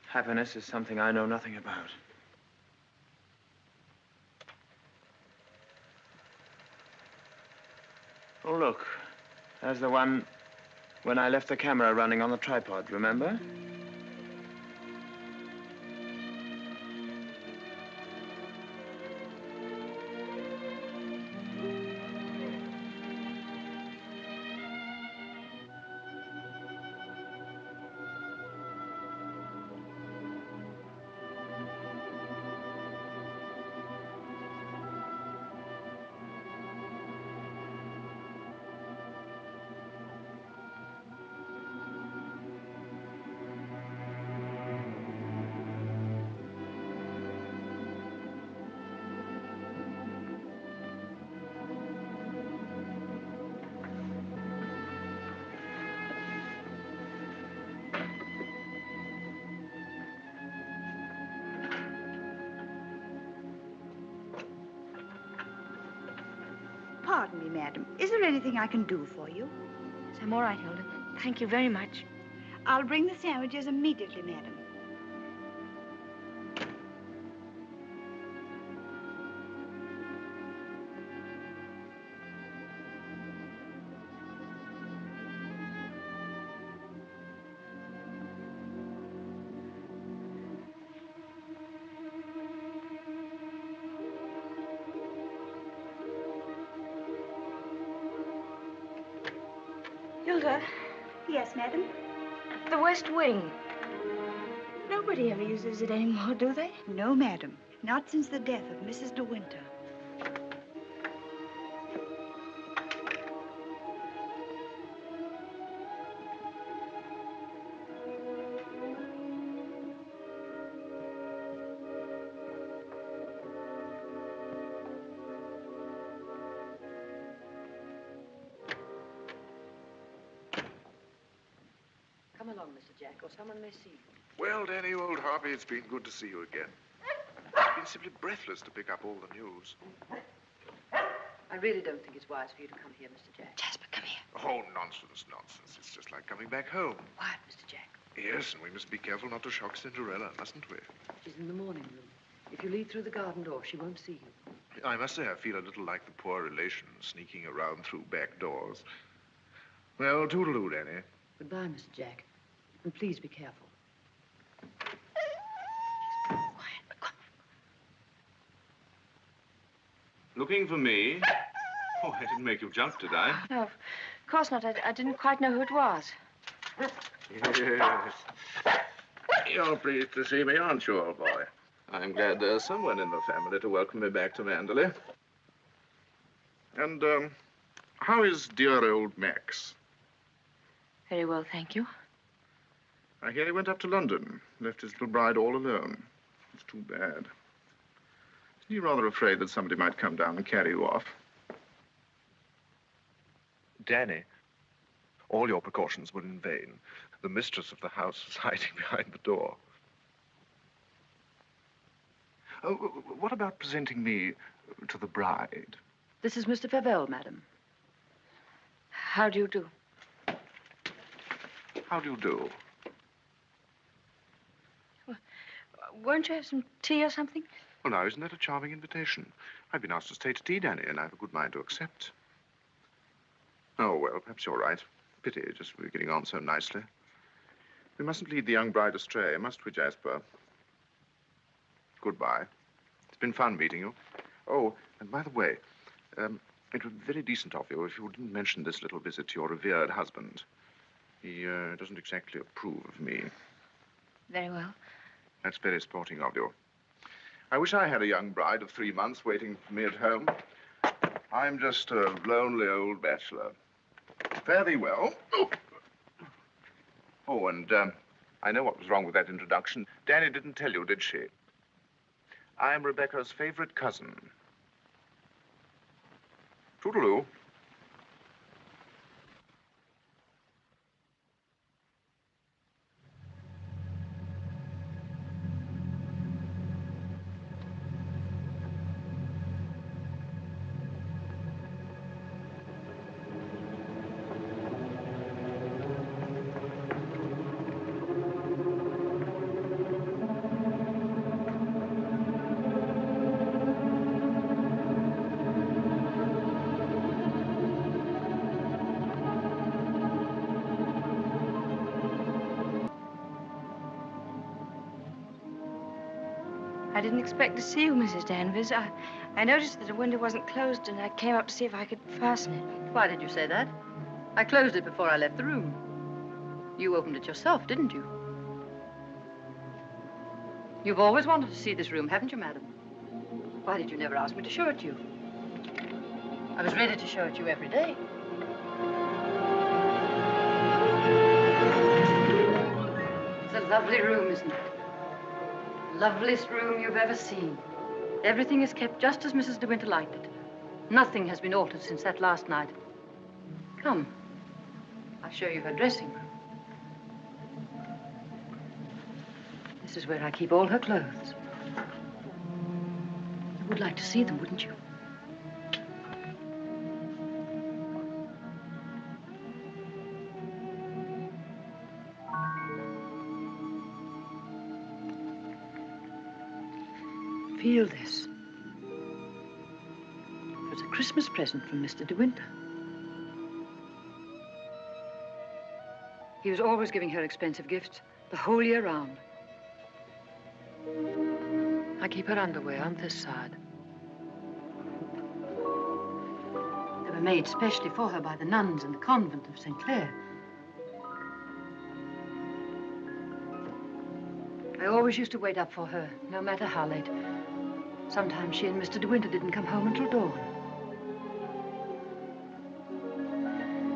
Happiness is something I know nothing about. Oh, look. There's the one when I left the camera running on the tripod, remember? Pardon me, madam. Is there anything I can do for you? Yes, I'm all right, Hilda. Thank you very much. I'll bring the sandwiches immediately, madam. Hilda. Yes, madam? The West Wing. Nobody ever uses it anymore, do they? No, madam. Not since the death of Mrs. de Winter. Come along, Mr. Jack, or someone may see you. Well, Danny, old Harvey, it's been good to see you again. It's been simply breathless to pick up all the news. I really don't think it's wise for you to come here, Mr. Jack. Jasper, come here. Oh, nonsense, nonsense. It's just like coming back home. Quiet, Mr. Jack. Yes, and we must be careful not to shock Cinderella, mustn't we? She's in the morning room. If you lead through the garden door, she won't see you. I must say I feel a little like the poor relation sneaking around through back doors. Well, toodaloo, Danny. Goodbye, Mr. Jack. And please be careful. Looking for me? Oh, I didn't make you jump, did I? No, of course not. I didn't quite know who it was. Yes. You're pleased to see me, aren't you, old boy? I'm glad there's someone in the family to welcome me back to Manderley. And, how is dear old Max? Very well, thank you. I hear he went up to London, left his little bride all alone. It's too bad. Isn't he rather afraid that somebody might come down and carry you off? Danny, all your precautions were in vain. The mistress of the house is hiding behind the door. Oh, what about presenting me to the bride? This is Mr. Favell, madam. How do you do? How do you do? Well, won't you have some tea or something? Well, now, isn't that a charming invitation? I've been asked to stay to tea, Danny, and I have a good mind to accept. Oh, well, perhaps you're right. Pity, just we're getting on so nicely. We mustn't lead the young bride astray, must we, Jasper? Goodbye. It's been fun meeting you. Oh, and by the way, it would be very decent of you if you didn't mention this little visit to your revered husband. He doesn't exactly approve of me. Very well. That's very sporting of you. I wish I had a young bride of 3 months waiting for me at home. I'm just a lonely old bachelor. Fare thee well. Oh, and I know what was wrong with that introduction. Danny didn't tell you, did she? I'm Rebecca's favorite cousin. Toodaloo. I didn't expect to see you, Mrs. Danvers. I noticed that the window wasn't closed, and I came up to see if I could fasten it. Why did you say that? I closed it before I left the room. You opened it yourself, didn't you? You've always wanted to see this room, haven't you, madam? Why did you never ask me to show it you? I was ready to show it you every day. It's a lovely room, isn't it? Loveliest room you've ever seen. Everything is kept just as Mrs. de Winter liked it. Nothing has been altered since that last night. Come, I'll show you her dressing room. This is where I keep all her clothes. You would like to see them, wouldn't you? Feel this. It was a Christmas present from Mr. de Winter. He was always giving her expensive gifts the whole year round. I keep her underwear on this side. They were made specially for her by the nuns in the convent of St. Clair. I always used to wait up for her, no matter how late. Sometimes she and Mr. de Winter didn't come home until dawn.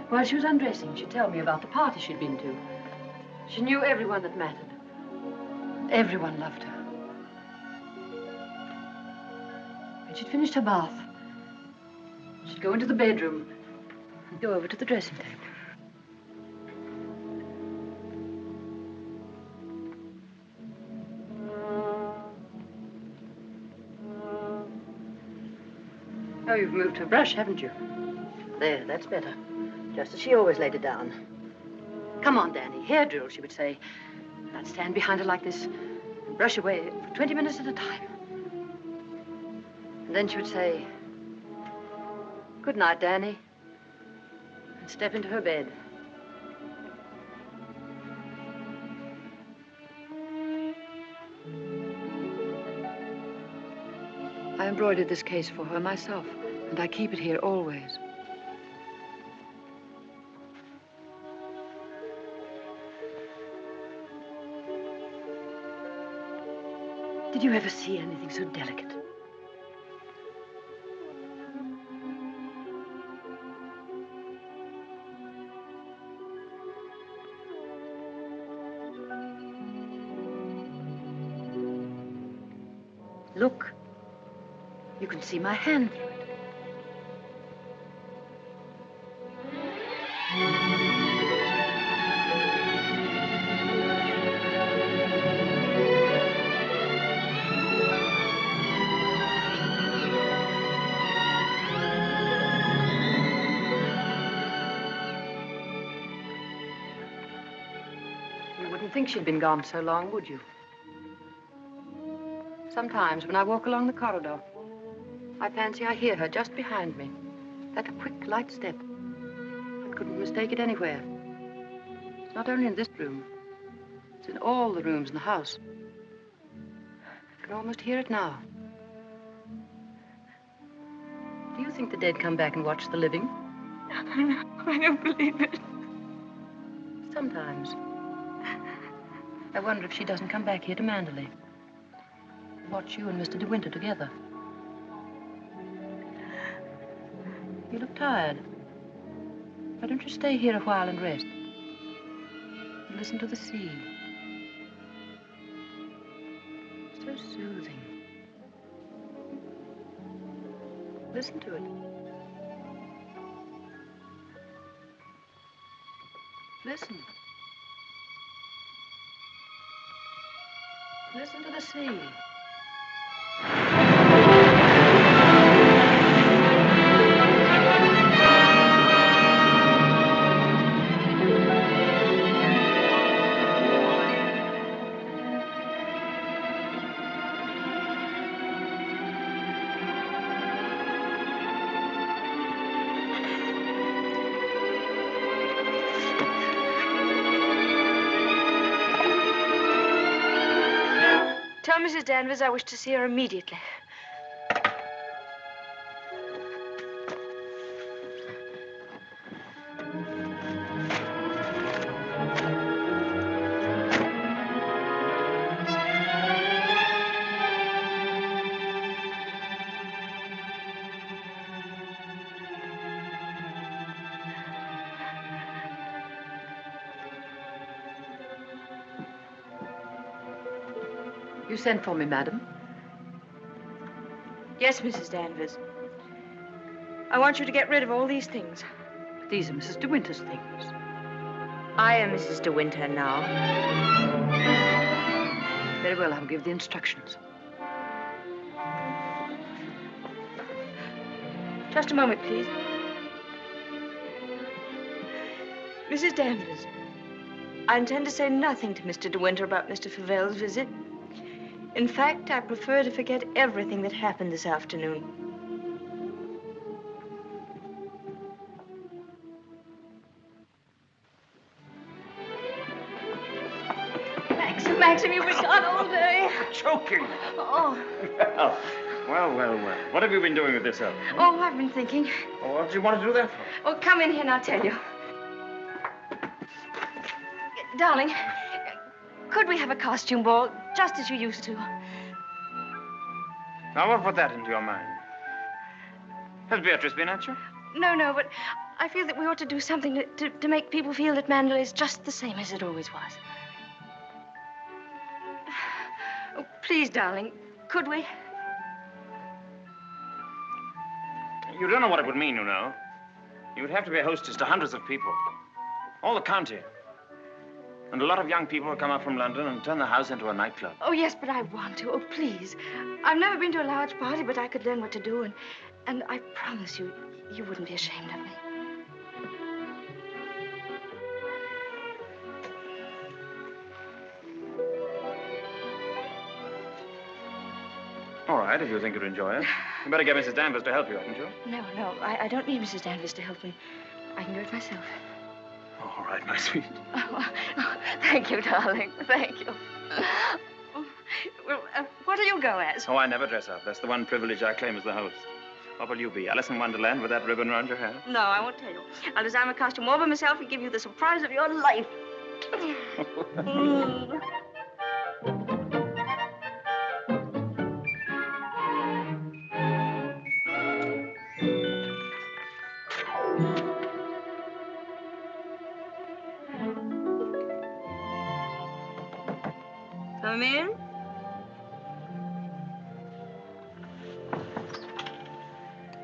While she was undressing, she'd tell me about the party she'd been to. She knew everyone that mattered. Everyone loved her. When she'd finished her bath, she'd go into the bedroom and go over to the dressing table. Oh, you've moved her brush, haven't you? There, that's better. Just as she always laid it down. Come on, Danny. Hair drill, she would say. And I'd stand behind her like this and brush away for 20 minutes at a time. And then she would say, "Good night, Danny," and step into her bed. I embroidered this case for her myself, and I keep it here always. Did you ever see anything so delicate? Look. You can see my hand through it. You wouldn't think she'd been gone so long, would you? Sometimes when I walk along the corridor, I fancy I hear her just behind me. That quick, light step. I couldn't mistake it anywhere. It's not only in this room. It's in all the rooms in the house. I can almost hear it now. Do you think the dead come back and watch the living? No, I don't believe it. Sometimes. I wonder if she doesn't come back here to Manderley. Watch you and Mr. de Winter together. You look tired. Why don't you stay here a while and rest? And listen to the sea. So soothing. Listen to it. Listen. Listen to the sea. Tell Mrs. Danvers I wish to see her immediately. You sent for me, madam? Yes, Mrs. Danvers. I want you to get rid of all these things. But these are Mrs. de Winter's things. I am Mrs. de Winter now. Very well, I'll give the instructions. Just a moment, please. Mrs. Danvers, I intend to say nothing to Mr. de Winter about Mr. Favel's visit. In fact, I prefer to forget everything that happened this afternoon. Maxim, you've been gone all day. Choking. Oh. Well. What have you been doing with yourself? Oh, I've been thinking. Oh, what did you want to do that for? Oh, come in here and I'll tell you. Darling, could we have a costume ball, just as you used to? Now, what put that into your mind? Has Beatrice been at you? No, but I feel that we ought to do something to make people feel that Manderley is just the same as it always was. Oh, please, darling, could we? You don't know what it would mean, you know. You would have to be a hostess to hundreds of people. All the county. And a lot of young people will come up from London and turn the house into a nightclub. Oh, yes, but I want to. Oh, please. I've never been to a large party, but I could learn what to do, and I promise you, you wouldn't be ashamed of me. All right, if you think you'd enjoy it. You better get Mrs. Danvers to help you, hadn't you? No, I don't need Mrs. Danvers to help me. I can do it myself. Oh, all right, my sweet. Oh, thank you, darling. Thank you. Well, what'll you go as? Oh, I never dress up. That's the one privilege I claim as the host. What will you be, Alice in Wonderland with that ribbon around your hair? No, I won't tell you. I'll design a costume all by myself and give you the surprise of your life. Come in.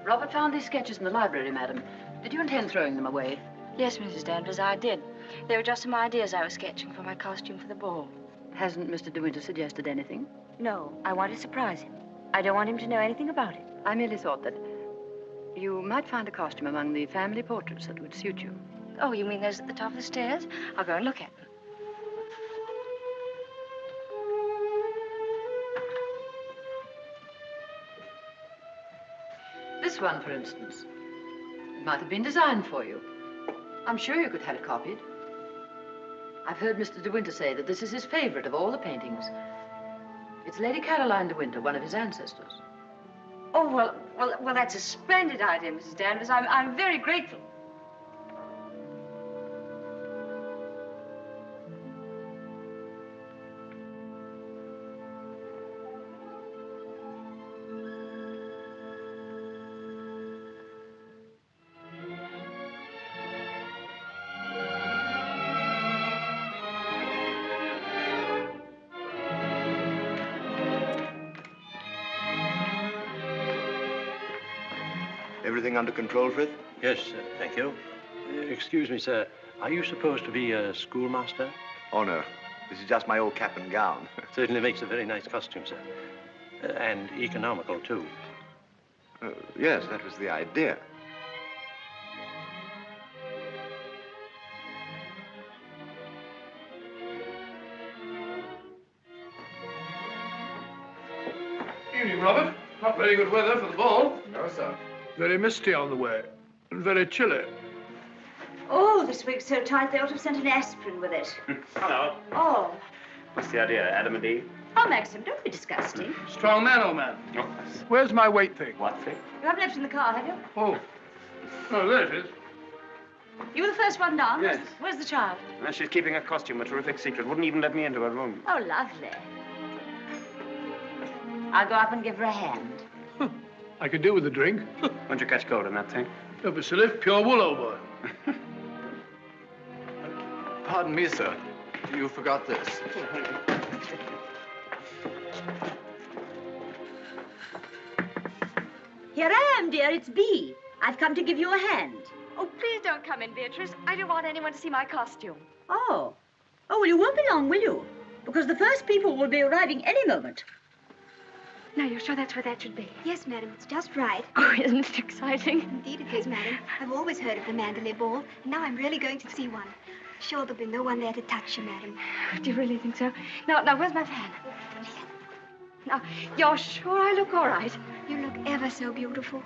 Robert found these sketches in the library, madam. Did you intend throwing them away? Yes, Mrs. Danvers, I did. They were just some ideas I was sketching for my costume for the ball. Hasn't Mr. De Winter suggested anything? No, I want to surprise him. I don't want him to know anything about it. I merely thought that you might find a costume among the family portraits that would suit you. Oh, you mean those at the top of the stairs? I'll go and look at them. This one, for instance. It might have been designed for you. I'm sure you could have it copied. I've heard Mr. De Winter say that this is his favorite of all the paintings. It's Lady Caroline de Winter, one of his ancestors. Oh, well, that's a splendid idea, Mrs. Danvers. I'm very grateful. Everything under control, Frith? Yes, thank you. Excuse me, sir. Are you supposed to be a schoolmaster? Oh, no. This is just my old cap and gown. Certainly makes a very nice costume, sir. And economical, too. Yes, that was the idea. Evening, Robert. Not very good weather for the ball. No, sir. Very misty on the way, and very chilly. Oh, this wig's so tight they ought to have sent an aspirin with it. Hello. Oh. What's the idea, Adam and Eve? Oh, Maxim, don't be disgusting. Strong man, old man. Oh. Where's my weight thing? What thing? You haven't left it in the car, have you? Oh. Oh, there it is. You were the first one down? Yes. Where's the child? Well, she's keeping her costume a terrific secret. Wouldn't even let me into her room. Oh, lovely. I'll go up and give her a hand. I could do with a drink. Won't you catch cold in that thing? Don't be silly. Pure wool, old boy. Pardon me, sir. You forgot this. Here I am, dear. It's Bee. I've come to give you a hand. Oh, please don't come in, Beatrice. I don't want anyone to see my costume. Oh. Oh, well, you won't be long, will you? Because the first people will be arriving any moment. Now, you're sure that's where that should be? Yes, madam, it's just right. Oh, isn't it exciting? Indeed it is, madam. I've always heard of the Manderley ball, and now I'm really going to see one. Sure, there'll be no one there to touch you, madam. Do you really think so? Now, where's my fan? Now, you're sure I look all right? You look ever so beautiful.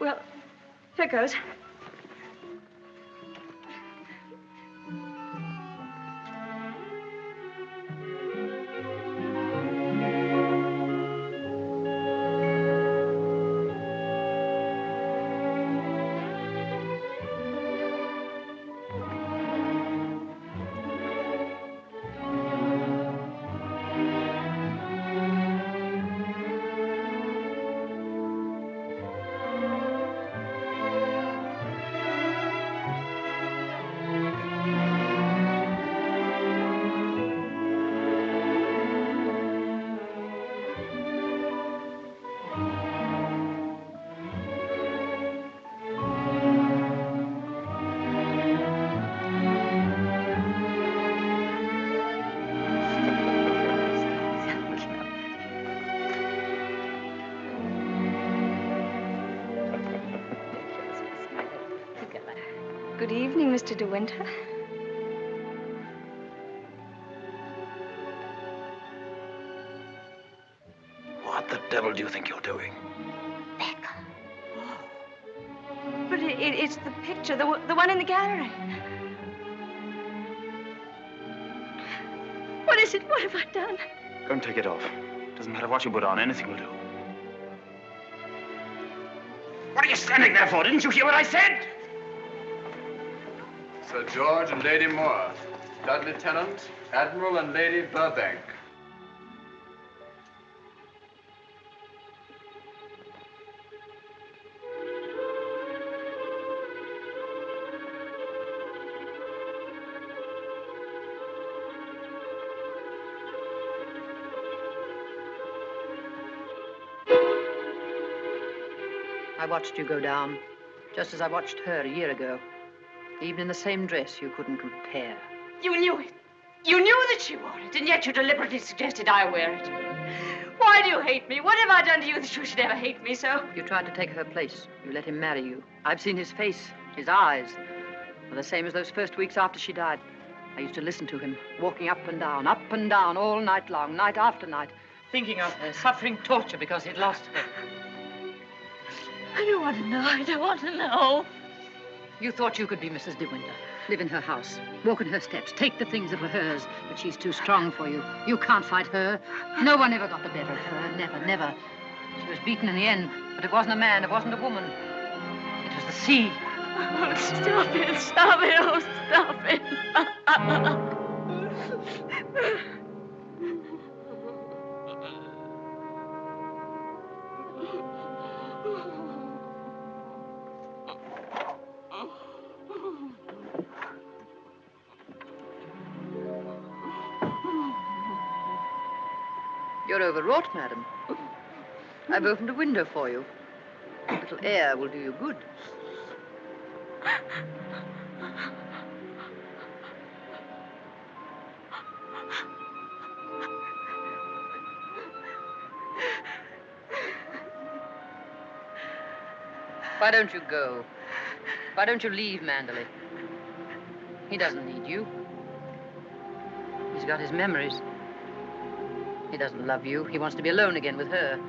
Well, here goes. Good evening, Mr. De Winter. the devil do you think you're doing? But it's the picture, the one in the gallery. What is it? What have I done? Go and take it off. Doesn't matter what you put on, anything will do. What are you standing there for? Didn't you hear what I said? Sir George and Lady Moore. Dudley Tennant, Admiral and Lady Burbank. I watched you go down, just as I watched her a year ago. Even in the same dress, you couldn't compare. You knew it. You knew that she wore it, and yet you deliberately suggested I wear it. Why do you hate me? What have I done to you that you should ever hate me so? You tried to take her place. You let him marry you. I've seen his face, his eyes. They're the same as those first weeks after she died. I used to listen to him, walking up and down, all night long, night after night, thinking of her, suffering torture because he'd lost her. I don't want to know. I don't want to know. You thought you could be Mrs. de Winter, live in her house, walk in her steps, take the things that were hers, but she's too strong for you. You can't fight her. No one ever got the better of her. Never, never. She was beaten in the end, but it wasn't a man, it wasn't a woman. It was the sea. Oh, stop it, stop it, oh, stop it. You're overwrought, madam. I've opened a window for you. A little air will do you good. Why don't you go? Why don't you leave Manderley? He doesn't need you. He's got his memories. He doesn't love you. He wants to be alone again with her.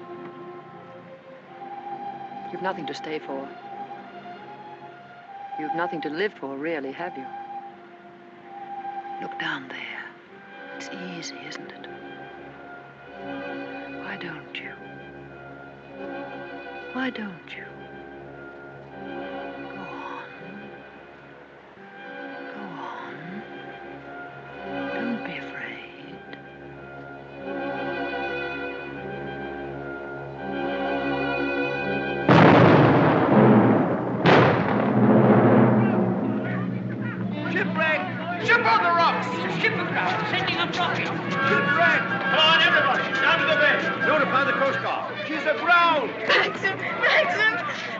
You've nothing to stay for. You've nothing to live for, really, have you? Look down there. It's easy, isn't it? Why don't you? Why don't you? Go on. Go on. Don't be afraid. Ship on the rocks! Ship aground, sending up rocket. Shipwreck! Come on, everybody, down to the bay. Notify the Coast Guard. She's aground! Maxim! Maxim!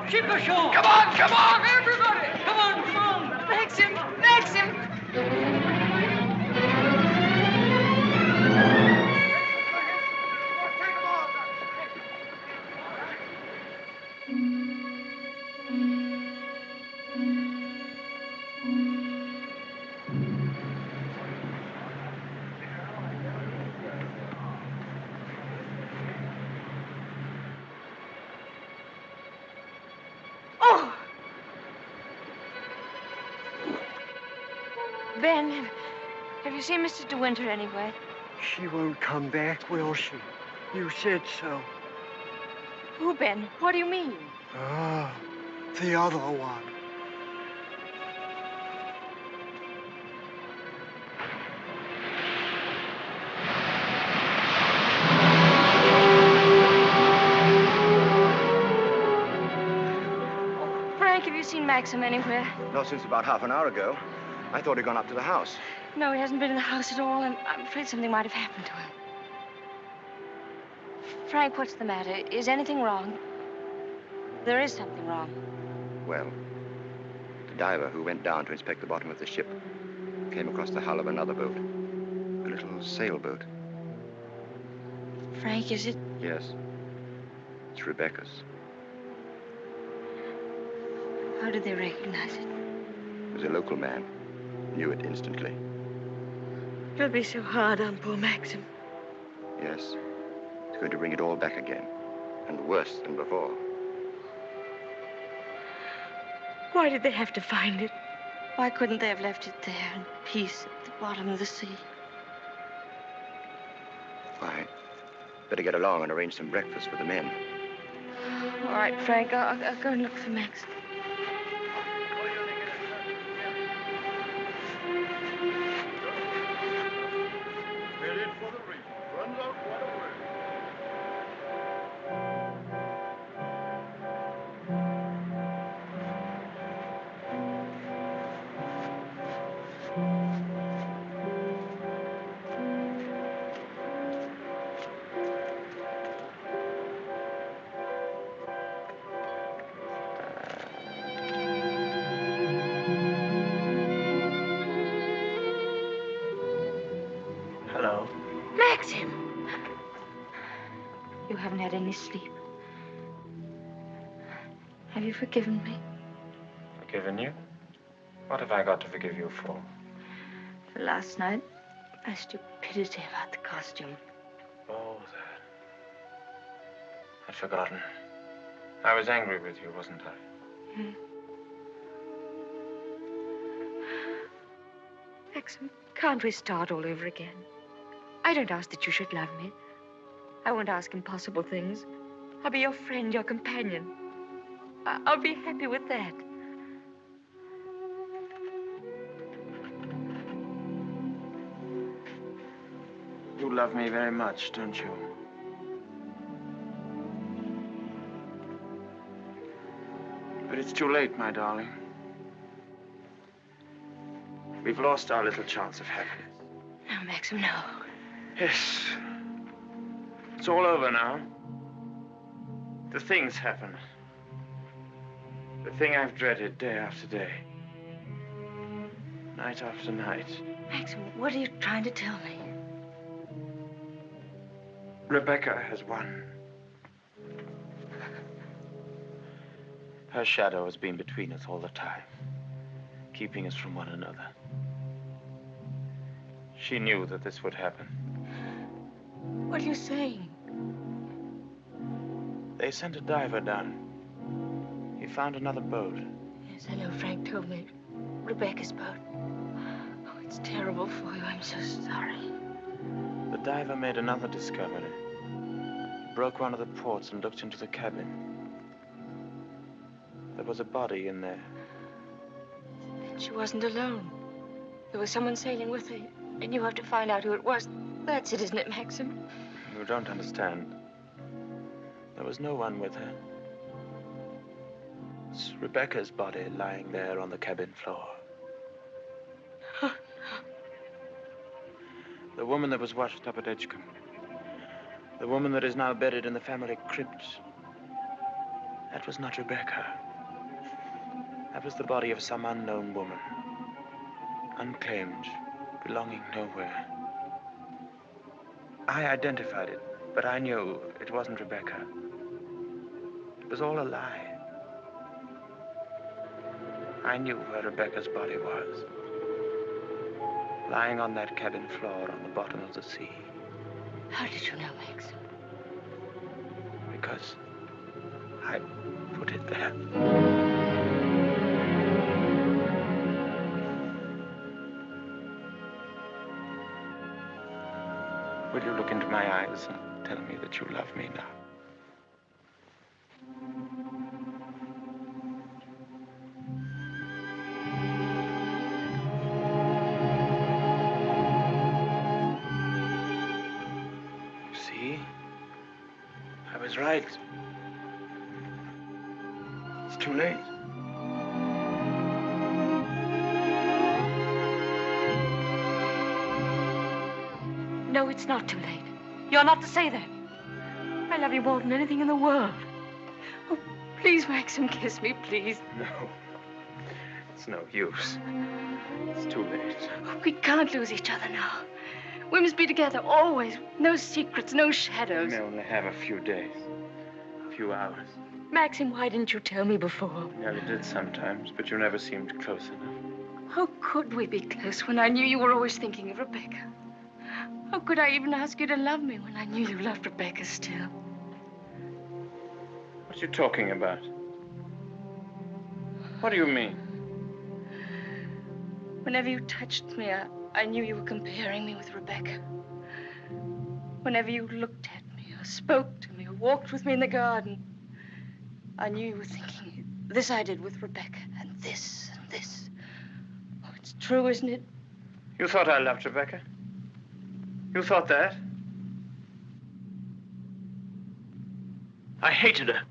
Ship ashore! Come on, everybody! Come on! Maxim! Maxim! Ben, have you seen Mr. de Winter anywhere? She won't come back, will she? You said so. Who, Ben? What do you mean? Ah, the other one. Frank, have you seen Maxim anywhere? Not since about half an hour ago. I thought he'd gone up to the house. No, he hasn't been in the house at all, and I'm afraid something might have happened to him. Frank, what's the matter? Is anything wrong? There is something wrong. Well, the diver who went down to inspect the bottom of the ship came across the hull of another boat. A little sailboat. Frank, is it? Yes. It's Rebecca's. How did they recognize it? It was a local man. Knew it instantly. It'll be so hard on poor Maxim. Yes. It's going to bring it all back again. and worse than before. Why did they have to find it? Why couldn't they have left it there in peace at the bottom of the sea? Why, better get along and arrange some breakfast for the men. All right, Frank, I'll go and look for Max. Hello. Maxim! You haven't had any sleep. Have you forgiven me? Forgiven you? What have I got to forgive you for? For last night, my stupidity about the costume. Oh, that. I'd forgotten. I was angry with you, wasn't I? Hmm. Maxim, can't we start all over again? I don't ask that you should love me. I won't ask impossible things. I'll be your friend, your companion. I'll be happy with that. You love me very much, don't you? But it's too late, my darling. We've lost our little chance of happiness. No, Maxim, no. Yes. It's all over now. The thing's happened. The thing I've dreaded day after day. Night after night. Maxim, what are you trying to tell me? Rebecca has won. Her shadow has been between us all the time, keeping us from one another. She knew that this would happen. What are you saying? They sent a diver down. He found another boat. Yes, I know. Frank told me. Rebecca's boat. Oh, it's terrible for you. I'm so sorry. The diver made another discovery. Broke one of the ports and looked into the cabin. There was a body in there. Then she wasn't alone. There was someone sailing with her, and you have to find out who it was. That's it, isn't it, Maxim? You don't understand. There was no one with her. It's Rebecca's body lying there on the cabin floor. The woman that was washed up at Edgecombe. The woman that is now buried in the family crypt. That was not Rebecca. That was the body of some unknown woman. Unclaimed, belonging nowhere. I identified it, but I knew it wasn't Rebecca. It was all a lie. I knew where Rebecca's body was. Lying on that cabin floor on the bottom of the sea. How did you know, Max? Because I put it there. Will you look into my eyes and tell me that you love me now? See? I was right. It's too late. No, it's not too late. You're not to say that. I love you more than anything in the world. Oh, please, Maxim, kiss me, please. No. It's no use. It's too late. Oh, we can't lose each other now. We must be together always. No secrets, no shadows. We may only have a few days. A few hours. Maxim, why didn't you tell me before? Yeah, you did sometimes, but you never seemed close enough. How could we be close when I knew you were always thinking of Rebecca? How could I even ask you to love me when I knew you loved Rebecca still? What are you talking about? What do you mean? Whenever you touched me, I knew you were comparing me with Rebecca. Whenever you looked at me, or spoke to me, or walked with me in the garden, I knew you were thinking, this I did with Rebecca, and this, and this. Oh, it's true, isn't it? You thought I loved Rebecca? You thought that? I hated her.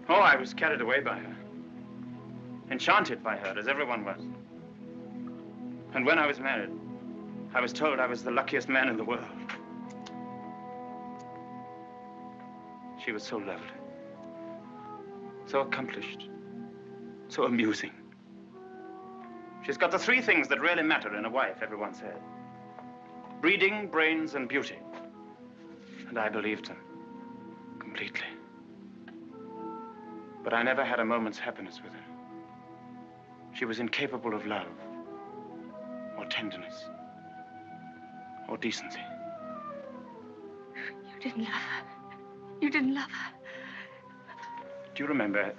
Oh, I was carried away by her. Enchanted by her, as everyone was. And when I was married, I was told I was the luckiest man in the world. She was so lovely, so accomplished, so amusing. She's got the three things that really matter in a wife, everyone said. Breeding, brains, and beauty. And I believed them completely. But I never had a moment's happiness with her. She was incapable of love, or tenderness, or decency. You didn't love her. You didn't love her. Do you remember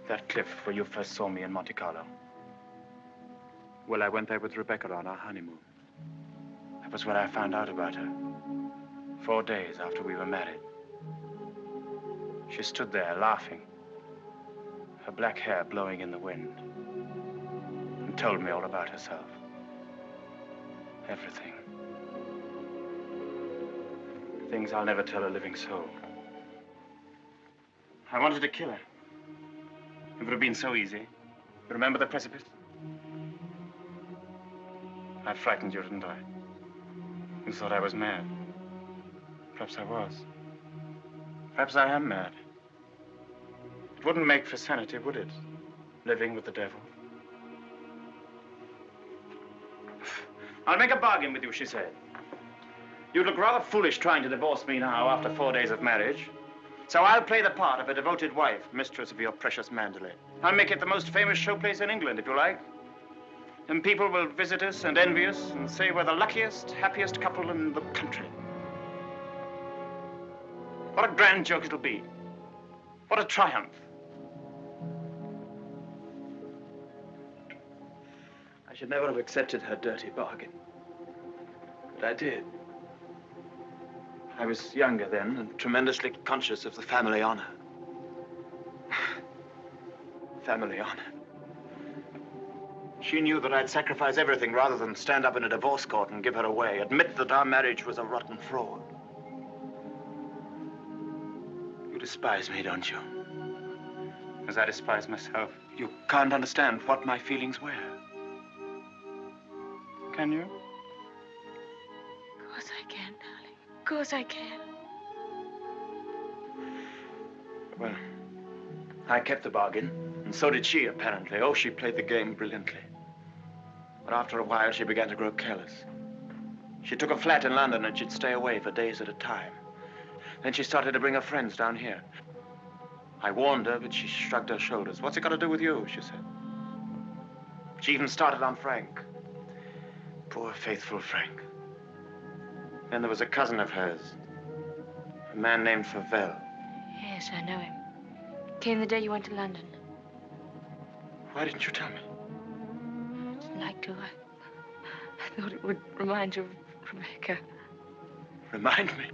that cliff where you first saw me in Monte Carlo? Well, I went there with Rebecca on our honeymoon. That was where I found out about her. 4 days after we were married. She stood there laughing, her black hair blowing in the wind, and told me all about herself. Everything. Things I'll never tell a living soul. I wanted to kill her. It would have been so easy. You remember the precipice? I frightened you, didn't I? You thought I was mad. Perhaps I was. Perhaps I am mad. It wouldn't make for sanity, would it? Living with the devil. I'll make a bargain with you, she said. You'd look rather foolish trying to divorce me now after 4 days of marriage. So I'll play the part of a devoted wife, mistress of your precious Manderley. I'll make it the most famous showplace in England, if you like. And people will visit us and envy us and say we're the luckiest, happiest couple in the country. What a grand joke it'll be. What a triumph. I should never have accepted her dirty bargain. But I did. I was younger then and tremendously conscious of the family honor. Family honor. She knew that I'd sacrifice everything rather than stand up in a divorce court and give her away, admit that our marriage was a rotten fraud. You despise me, don't you? As I despise myself. You can't understand what my feelings were. Can you? Of course I can, darling. Of course I can. Well, I kept the bargain, and so did she, apparently. Oh, she played the game brilliantly. But after a while, she began to grow careless. She took a flat in London, and she'd stay away for days at a time. Then she started to bring her friends down here. I warned her, but she shrugged her shoulders. What's it got to do with you, she said. She even started on Frank. Poor, faithful Frank. Then there was a cousin of hers, a man named Favell. Yes, I know him. Came the day you went to London. Why didn't you tell me? I didn't like to. I thought it would remind you of Rebecca. Remind me?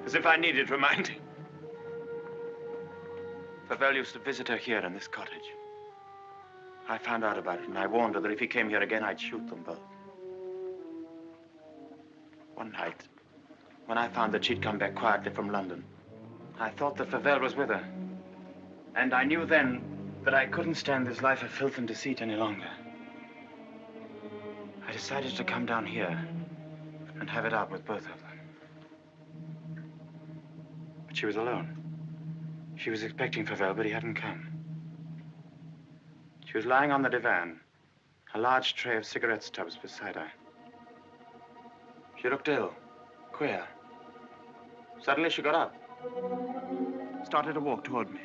As if I needed reminding. Favell used to visit her here in this cottage. I found out about it, and I warned her that if he came here again, I'd shoot them both. One night, when I found that she'd come back quietly from London, I thought that Favell was with her. And I knew then that I couldn't stand this life of filth and deceit any longer. I decided to come down here and have it out with both of them. But she was alone. She was expecting Favell, but he hadn't come. She was lying on the divan, a large tray of cigarette stubs beside her. She looked ill, queer. Suddenly she got up, started to walk toward me.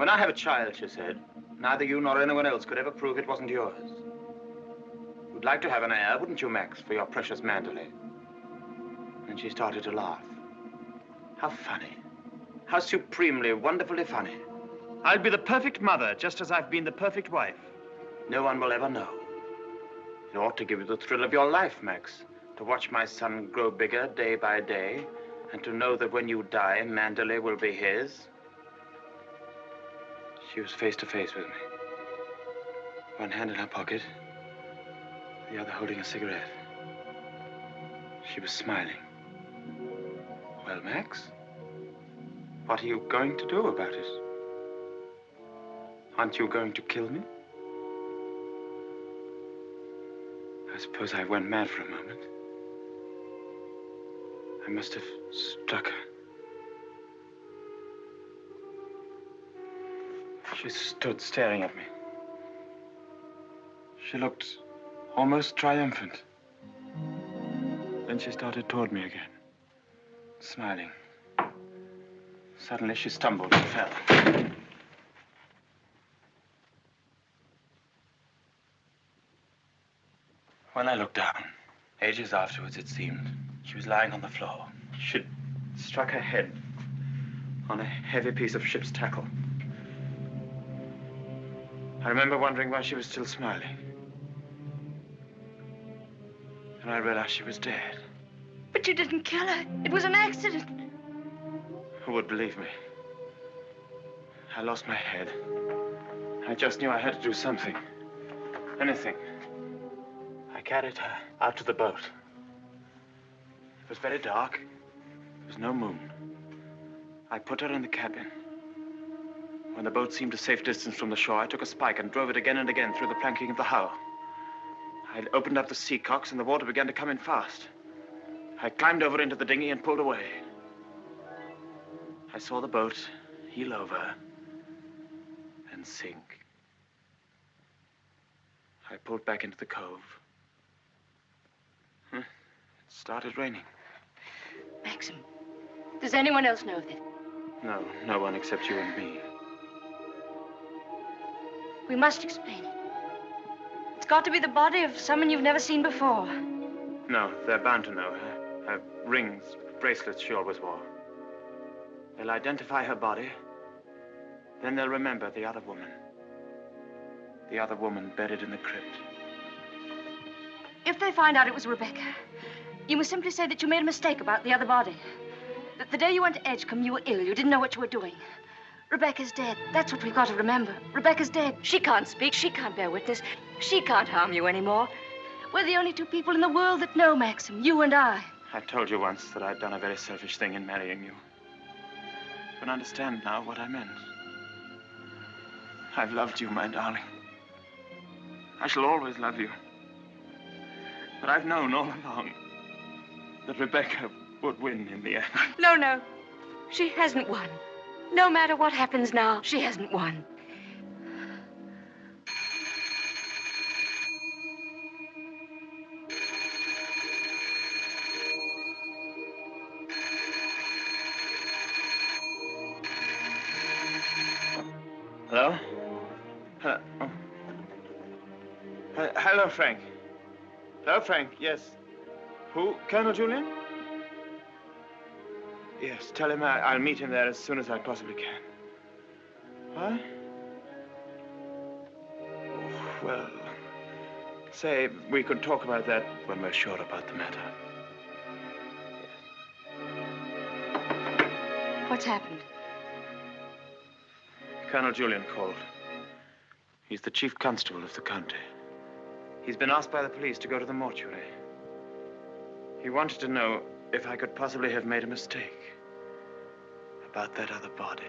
When I have a child, she said, neither you nor anyone else could ever prove it wasn't yours. You'd like to have an heir, wouldn't you, Max, for your precious Manderley? And she started to laugh. How funny. How supremely, wonderfully funny. I'll be the perfect mother, just as I've been the perfect wife. No one will ever know. It ought to give you the thrill of your life, Max, to watch my son grow bigger day by day, and to know that when you die, Manderley will be his. She was face to face with me. One hand in her pocket, the other holding a cigarette. She was smiling. Well, Max, what are you going to do about it? Aren't you going to kill me? I suppose I went mad for a moment. I must have struck her. She stood staring at me. She looked almost triumphant. Then she started toward me again, smiling. Suddenly she stumbled and fell. When I looked down, ages afterwards it seemed, she was lying on the floor. She'd struck her head on a heavy piece of ship's tackle. I remember wondering why she was still smiling. And I realized she was dead. But you didn't kill her. It was an accident. Who would believe me? I lost my head. I just knew I had to do something. Anything. I carried her out to the boat. It was very dark. There was no moon. I put her in the cabin. When the boat seemed a safe distance from the shore, I took a spike and drove it again and again through the planking of the hull. I opened up the sea cocks and the water began to come in fast. I climbed over into the dinghy and pulled away. I saw the boat heel over and sink. I pulled back into the cove. It started raining. Maxim, does anyone else know of this? No, no one except you and me. We must explain it. It's got to be the body of someone you've never seen before. No, they're bound to know. Her rings, bracelets she always wore. They'll identify her body. Then they'll remember the other woman. The other woman buried in the crypt. If they find out it was Rebecca, you must simply say that you made a mistake about the other body. That the day you went to Edgecombe, you were ill. You didn't know what you were doing. Rebecca's dead. That's what we've got to remember. Rebecca's dead. She can't speak. She can't bear witness. She can't harm you anymore. We're the only two people in the world that know, Maxim. You and I. I told you once that I'd done a very selfish thing in marrying you. You can understand now what I meant. I've loved you, my darling. I shall always love you. But I've known all along that Rebecca would win in the end. No, no. She hasn't won. No matter what happens now, she hasn't won. Hello? Hello? Oh. Hello, Frank. Hello, Frank. Yes. Who? Colonel Julian? Yes, tell him I'll meet him there as soon as I possibly can. What? Well, say we could talk about that when we're sure about the matter. What's happened? Colonel Julian called. He's the chief constable of the county. He's been asked by the police to go to the mortuary. He wanted to know if I could possibly have made a mistake about that other body.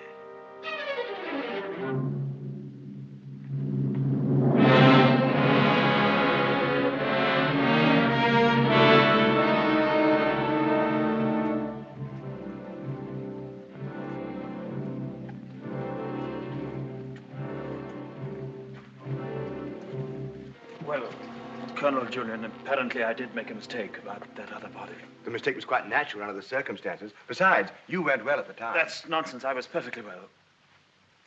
Well, Colonel Julian, apparently I did make a mistake about that other body. The mistake was quite natural under the circumstances. Besides, you went well at the time. That's nonsense. I was perfectly well.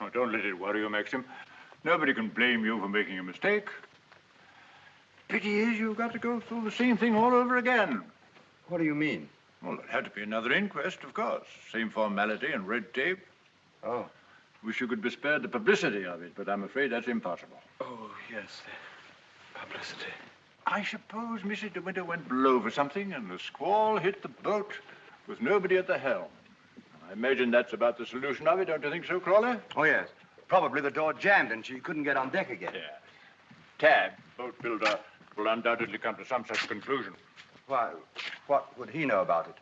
Oh, don't let it worry you, Maxim. Nobody can blame you for making a mistake. Pity is you've got to go through the same thing all over again. What do you mean? Well, there'll have to be another inquest, of course. Same formality and red tape. Oh. Wish you could be spared the publicity of it, but I'm afraid that's impossible. Oh, yes, the publicity. I suppose Mrs. de Winter went below for something, and the squall hit the boat with nobody at the helm. I imagine that's about the solution of it, don't you think so, Crawley? Oh, yes. Probably the door jammed and she couldn't get on deck again. Yeah. Tab, boat builder, will undoubtedly come to some such conclusion. Why, what would he know about it?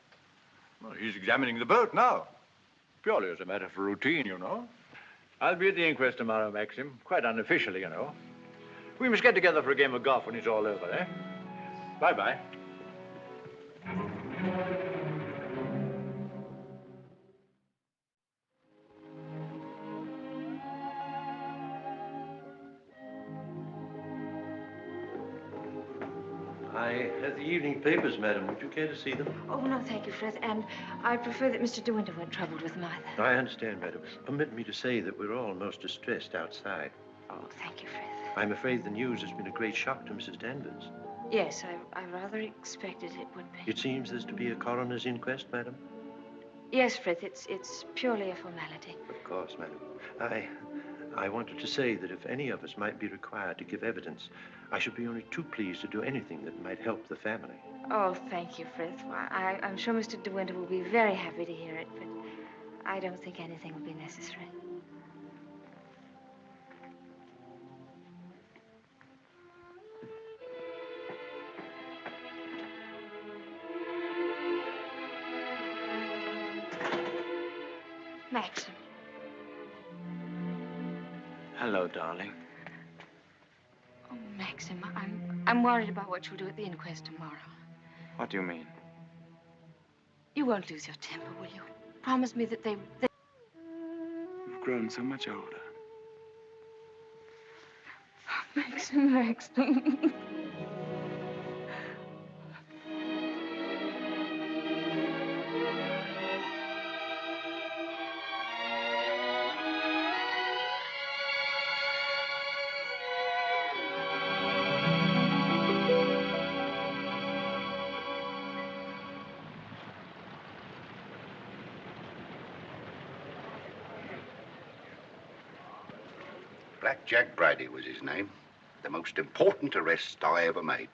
Well, he's examining the boat now. Purely as a matter for routine, you know. I'll be at the inquest tomorrow, Maxim. Quite unofficially, you know. We must get together for a game of golf when it's all over, eh? Bye-bye. I have the evening papers, madam. Would you care to see them? Oh, no, thank you, Frith. And I prefer that Mr. De Winter weren't troubled with them either. I understand, madam. Permit me to say that we're all most distressed outside. Oh, thank you, Frith. I'm afraid the news has been a great shock to Mrs. Danvers. Yes, I rather expected it would be. It seems there's to be a coroner's inquest, madam? Yes, Frith, it's purely a formality. Of course, madam. I wanted to say that if any of us might be required to give evidence, I should be only too pleased to do anything that might help the family. Oh, thank you, Frith. Why, I'm sure Mr. De Winter will be very happy to hear it, but I don't think anything will be necessary. Maxim. Hello, darling. Oh, Maxim, I'm worried about what you'll do at the inquest tomorrow. What do you mean? You won't lose your temper, will you? Promise me that they... You've grown so much older. Maxim. Black Jack Bridie was his name. The most important arrest I ever made.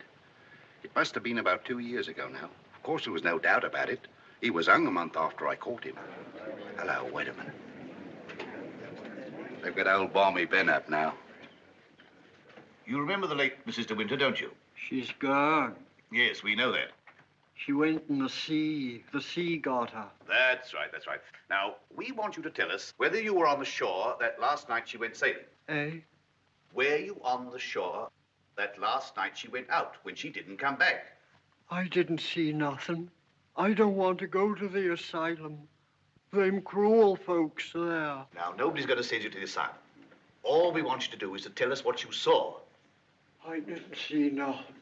It must have been about 2 years ago now. Of course, there was no doubt about it. He was hung a month after I caught him. Hello, wait a minute. They've got old Balmy Ben up now. You remember the late Mrs. De Winter, don't you? She's gone. Yes, we know that. She went in the sea. The sea got her. That's right, that's right. Now, we want you to tell us whether you were on the shore that last night she went sailing. Eh? Were you on the shore that last night she went out when she didn't come back? I didn't see nothing. I don't want to go to the asylum. Them cruel folks there. Now, nobody's going to send you to the asylum. All we want you to do is to tell us what you saw. I didn't see nothing.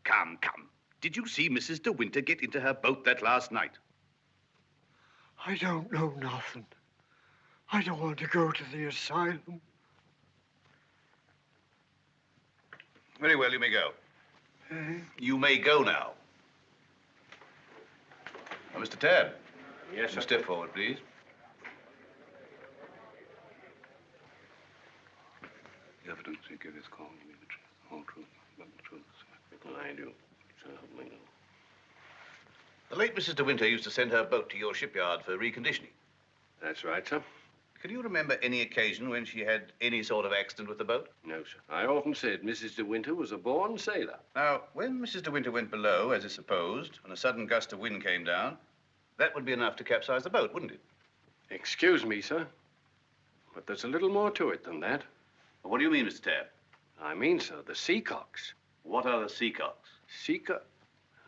Come, come. Did you see Mrs. De Winter get into her boat that last night? I don't know nothing. I don't want to go to the asylum. Very well, you may go. Eh? You may go now. Now, Mr. Tad. Yes, sir. Step forward, please. The evidence you give is calling me the truth, whole truth, but the truth. I do. So help me God. The late Mrs. De Winter used to send her boat to your shipyard for reconditioning. That's right, sir. Can you remember any occasion when she had any sort of accident with the boat? No, sir. I often said Mrs. De Winter was a born sailor. Now, when Mrs. De Winter went below, as is supposed, and a sudden gust of wind came down, that would be enough to capsize the boat, wouldn't it? Excuse me, sir, but there's a little more to it than that. What do you mean, Mr. Tabb? I mean, sir, the seacocks. What are the seacocks?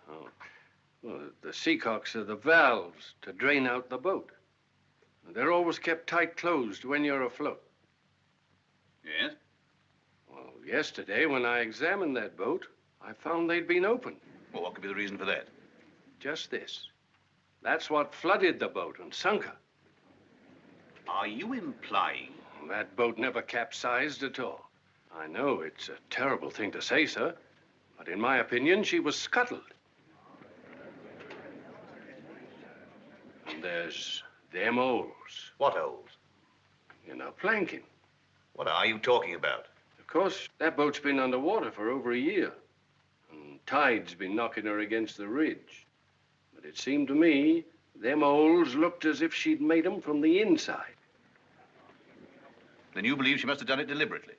Oh, well, the seacocks are the valves to drain out the boat. They're always kept tight closed when you're afloat. Yes? Well, yesterday, when I examined that boat, I found they'd been opened. Well, what could be the reason for that? Just this. That's what flooded the boat and sunk her. Are you implying That boat never capsized at all. I know it's a terrible thing to say, sir, but in my opinion, she was scuttled. And there's them holes. What holes? In her planking. What are you talking about? Of course, that boat's been underwater for over a year. And tide's been knocking her against the ridge. But it seemed to me, them holes looked as if she'd made them from the inside. Then you believe she must have done it deliberately?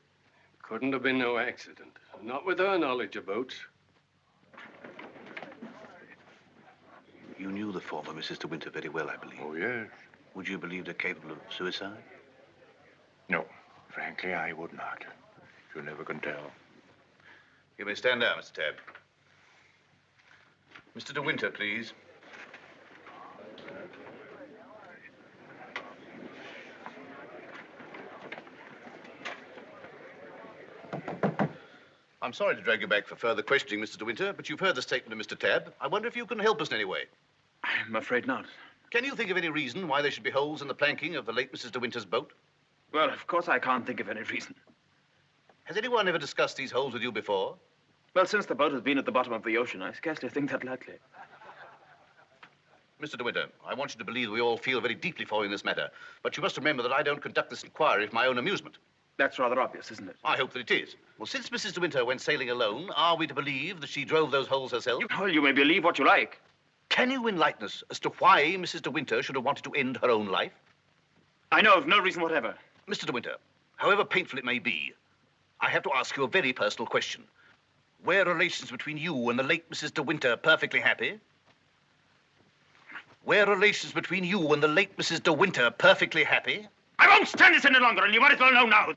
Couldn't have been no accident. Not with her knowledge of boats. You knew the former Mrs. de Winter very well, I believe. Oh, yes. Would you believe her capable of suicide? No. Frankly, I would not. You never can tell. You may stand down, Mr. Tabb. Mr. de Winter, please. I'm sorry to drag you back for further questioning, Mr. de Winter, but you've heard the statement of Mr. Tabb. I wonder if you can help us in any way. I'm afraid not. Can you think of any reason why there should be holes in the planking of the late Mrs. de Winter's boat? Well, of course I can't think of any reason. Has anyone ever discussed these holes with you before? Well, since the boat has been at the bottom of the ocean, I scarcely think that likely. Mr. de Winter, I want you to believe we all feel very deeply for you in this matter, but you must remember that I don't conduct this inquiry for my own amusement. That's rather obvious, isn't it? I hope that it is. Well, since Mrs. de Winter went sailing alone, are we to believe that she drove those holes herself? Well, you may believe what you like. Can you enlighten us as to why Mrs. de Winter should have wanted to end her own life? I know of no reason whatever. Mr. de Winter, however painful it may be, I have to ask you a very personal question. Were relations between you and the late Mrs. de Winter perfectly happy? Were relations between you and the late Mrs. de Winter perfectly happy? I won't stand this any longer, and you might as well know now.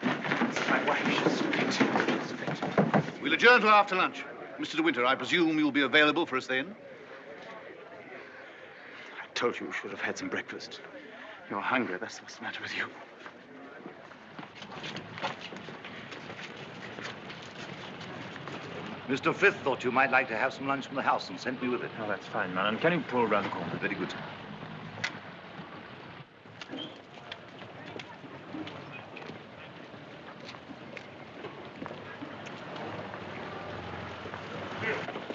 My wife, she's fit. We'll adjourn till after lunch. Mr. de Winter, I presume you'll be available for us then? I told you should have had some breakfast. You're hungry, that's what's the matter with you. Mr. Frith thought you might like to have some lunch from the house and sent me with it. Oh, that's fine, man. And can you pull around the corner? Very good, sir.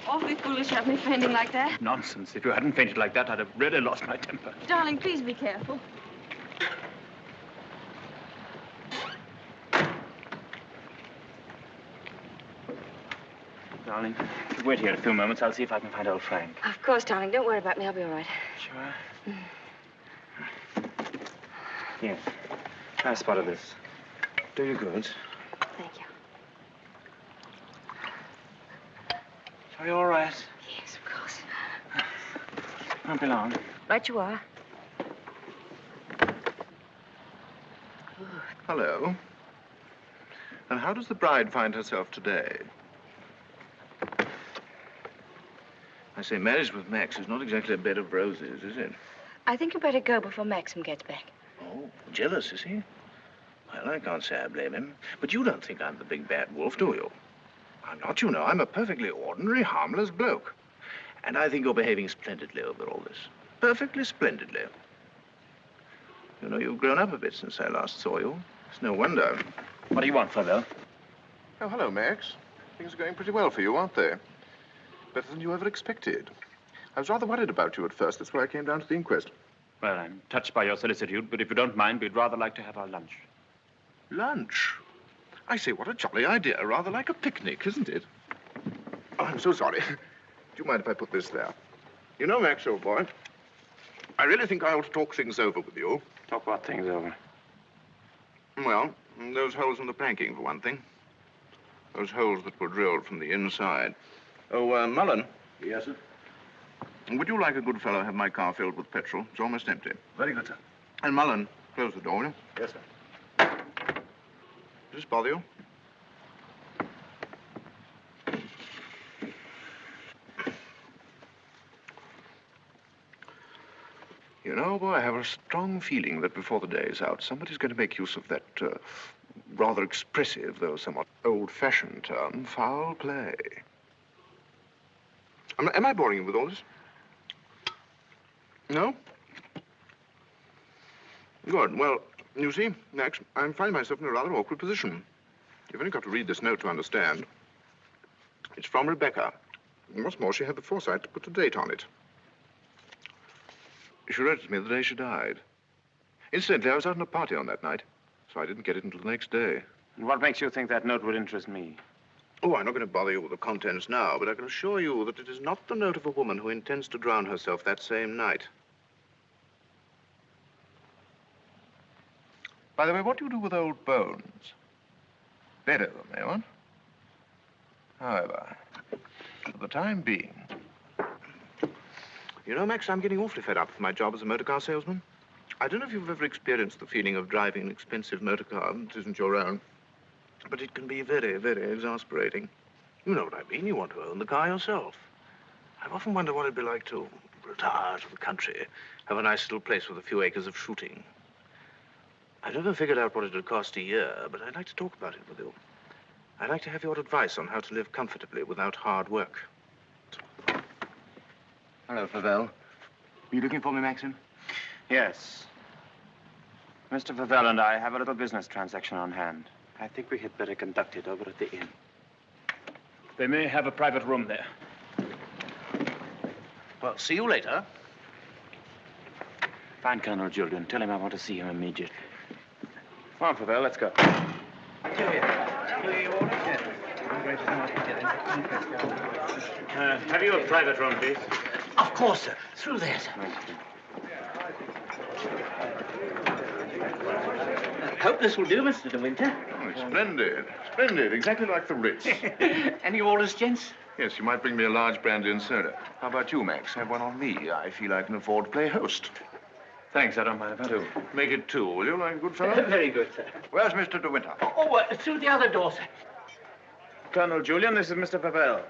Awfully foolish to have me fainting like that. Nonsense. If you hadn't fainted like that, I'd have really lost my temper. Darling, please be careful. Darling, if you wait here a few moments, I'll see if I can find old Frank. Of course, darling. Don't worry about me. I'll be all right. Sure? Here. Try a spot of this. Do you good. Thank you. Are you all right? Yes, of course. Won't be long. Right you are. Hello. And how does the bride find herself today? I say, marriage with Max is not exactly a bed of roses, is it? I think you better go before Maxim gets back. Oh, jealous, is he? Well, I can't say I blame him. But you don't think I'm the big bad wolf, do you? I'm not, you know. I'm a perfectly ordinary, harmless bloke. And I think you're behaving splendidly over all this. Perfectly splendidly. You know, you've grown up a bit since I last saw you. It's no wonder. What do you want, fellow? Oh, hello, Max. Things are going pretty well for you, aren't they? Better than you ever expected. I was rather worried about you at first. That's why I came down to the inquest. Well, I'm touched by your solicitude, but if you don't mind, we'd rather like to have our lunch. Lunch? I say, what a jolly idea. Rather like a picnic, isn't it? Oh, I'm so sorry. Do you mind if I put this there? You know, Max, old boy, I really think I ought to talk things over with you. Talk what things over? Well, those holes in the planking, for one thing. Those holes that were drilled from the inside. Oh, Mullen. Yes, sir? Would you like a good fellow have my car filled with petrol? It's almost empty. Very good, sir. And Mullen, close the door, will you? Yes, sir. Does this bother you? You know, boy, I have a strong feeling that before the day is out, somebody's going to make use of that rather expressive, though somewhat old-fashioned term, foul play. Am I boring you with all this? No? Good. Well, You see, Max, I'm finding myself in a rather awkward position. You've only got to read this note to understand. It's from Rebecca. And what's more, she had the foresight to put a date on it. She wrote it to me the day she died. Incidentally, I was out on a party on that night, so I didn't get it until the next day. And what makes you think that note would interest me? Oh, I'm not going to bother you with the contents now, but I can assure you that it is not the note of a woman who intends to drown herself that same night. By the way, what do you do with old bones? Bury them, eh, what? However, for the time being... You know, Max, I'm getting awfully fed up with my job as a motor car salesman. I don't know if you've ever experienced the feeling of driving an expensive motor car that isn't your own, but it can be very, very exasperating. You know what I mean. You want to own the car yourself. I've often wondered what it'd be like to retire to the country, have a nice little place with a few acres of shooting. I've never figured out what it'd cost a year, but I'd like to talk about it with you. I'd like to have your advice on how to live comfortably without hard work. Hello, Favell. Are you looking for me, Maxim? Yes. Mr. Favell and I have a little business transaction on hand. I think we had better conduct it over at the inn. They may have a private room there. Well, see you later. Find Colonel Julian. Tell him I want to see him immediately. Come on, Favell, let's go. Have you a private room, please? Of course, sir. Through there, sir. Hope this will do, Mr. de Winter. Oh, it's splendid. Splendid. Exactly like the Ritz. Any orders, gents? Yes, you might bring me a large brandy and soda. How about you, Max? Have one on me. I feel I can afford to play host. Thanks, I don't mind if I do. Make it two, will you, like a good fellow? Very good, sir. Where's Mr. de Winter? Through the other door, sir. Colonel Julian, this is Mr. Favell.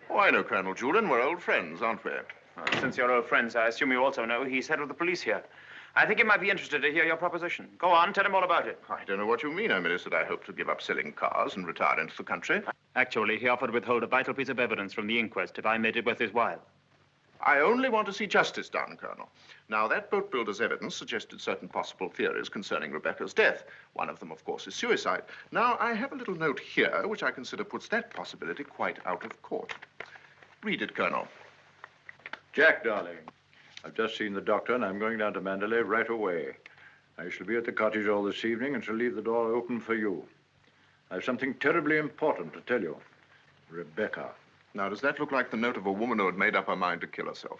Oh, I know Colonel Julian. We're old friends, aren't we? Since you're old friends, I assume you also know he's head of the police here. I think he might be interested to hear your proposition. Go on, tell him all about it. I don't know what you mean. I mean, is that I hope to give up selling cars and retire into the country. Actually, he offered to withhold a vital piece of evidence from the inquest if I made it worth his while. I only want to see justice done, Colonel. Now, that boat builder's evidence suggested certain possible theories concerning Rebecca's death. One of them, of course, is suicide. Now, I have a little note here which I consider puts that possibility quite out of court. Read it, Colonel. Jack, darling, I've just seen the doctor, and I'm going down to Manderley right away. I shall be at the cottage all this evening and shall leave the door open for you. I have something terribly important to tell you. Rebecca. Now, does that look like the note of a woman who had made up her mind to kill herself?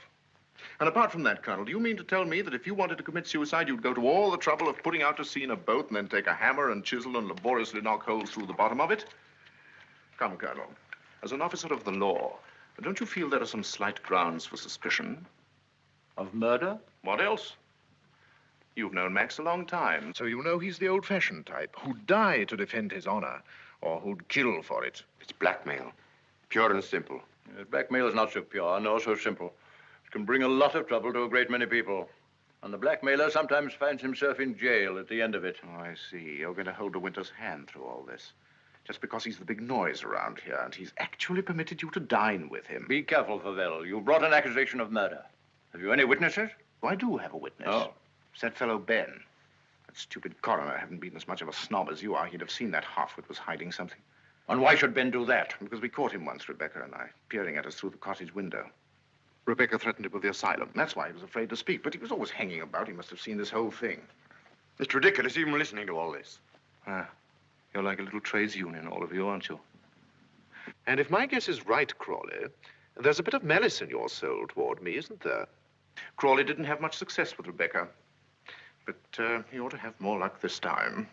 And apart from that, Colonel, do you mean to tell me that if you wanted to commit suicide, you'd go to all the trouble of putting out to sea in a boat and then take a hammer and chisel and laboriously knock holes through the bottom of it? Come, Colonel, as an officer of the law, don't you feel there are some slight grounds for suspicion? Of murder? What else? You've known Max a long time, so you know he's the old-fashioned type who'd die to defend his honor, or who'd kill for it. It's blackmail. Pure and simple. Blackmail is not so pure, nor so simple. It can bring a lot of trouble to a great many people. And the blackmailer sometimes finds himself in jail at the end of it. Oh, I see. You're going to hold de Winter's hand through all this. Just because he's the big noise around here, and he's actually permitted you to dine with him. Be careful, Favell. You brought an accusation of murder. Have you any witnesses? Oh, I do have a witness. Oh? It's that fellow Ben. That stupid coroner hadn't been as much of a snob as you are. He'd have seen that halfwit was hiding something. And why should Ben do that? Because we caught him once, Rebecca and I, peering at us through the cottage window. Rebecca threatened him with the asylum. That's why he was afraid to speak, but he was always hanging about. He must have seen this whole thing. It's ridiculous even listening to all this. You're like a little trades union, all of you, aren't you? And if my guess is right, Crawley, there's a bit of malice in your soul toward me, isn't there? Crawley didn't have much success with Rebecca, but he ought to have more luck this time.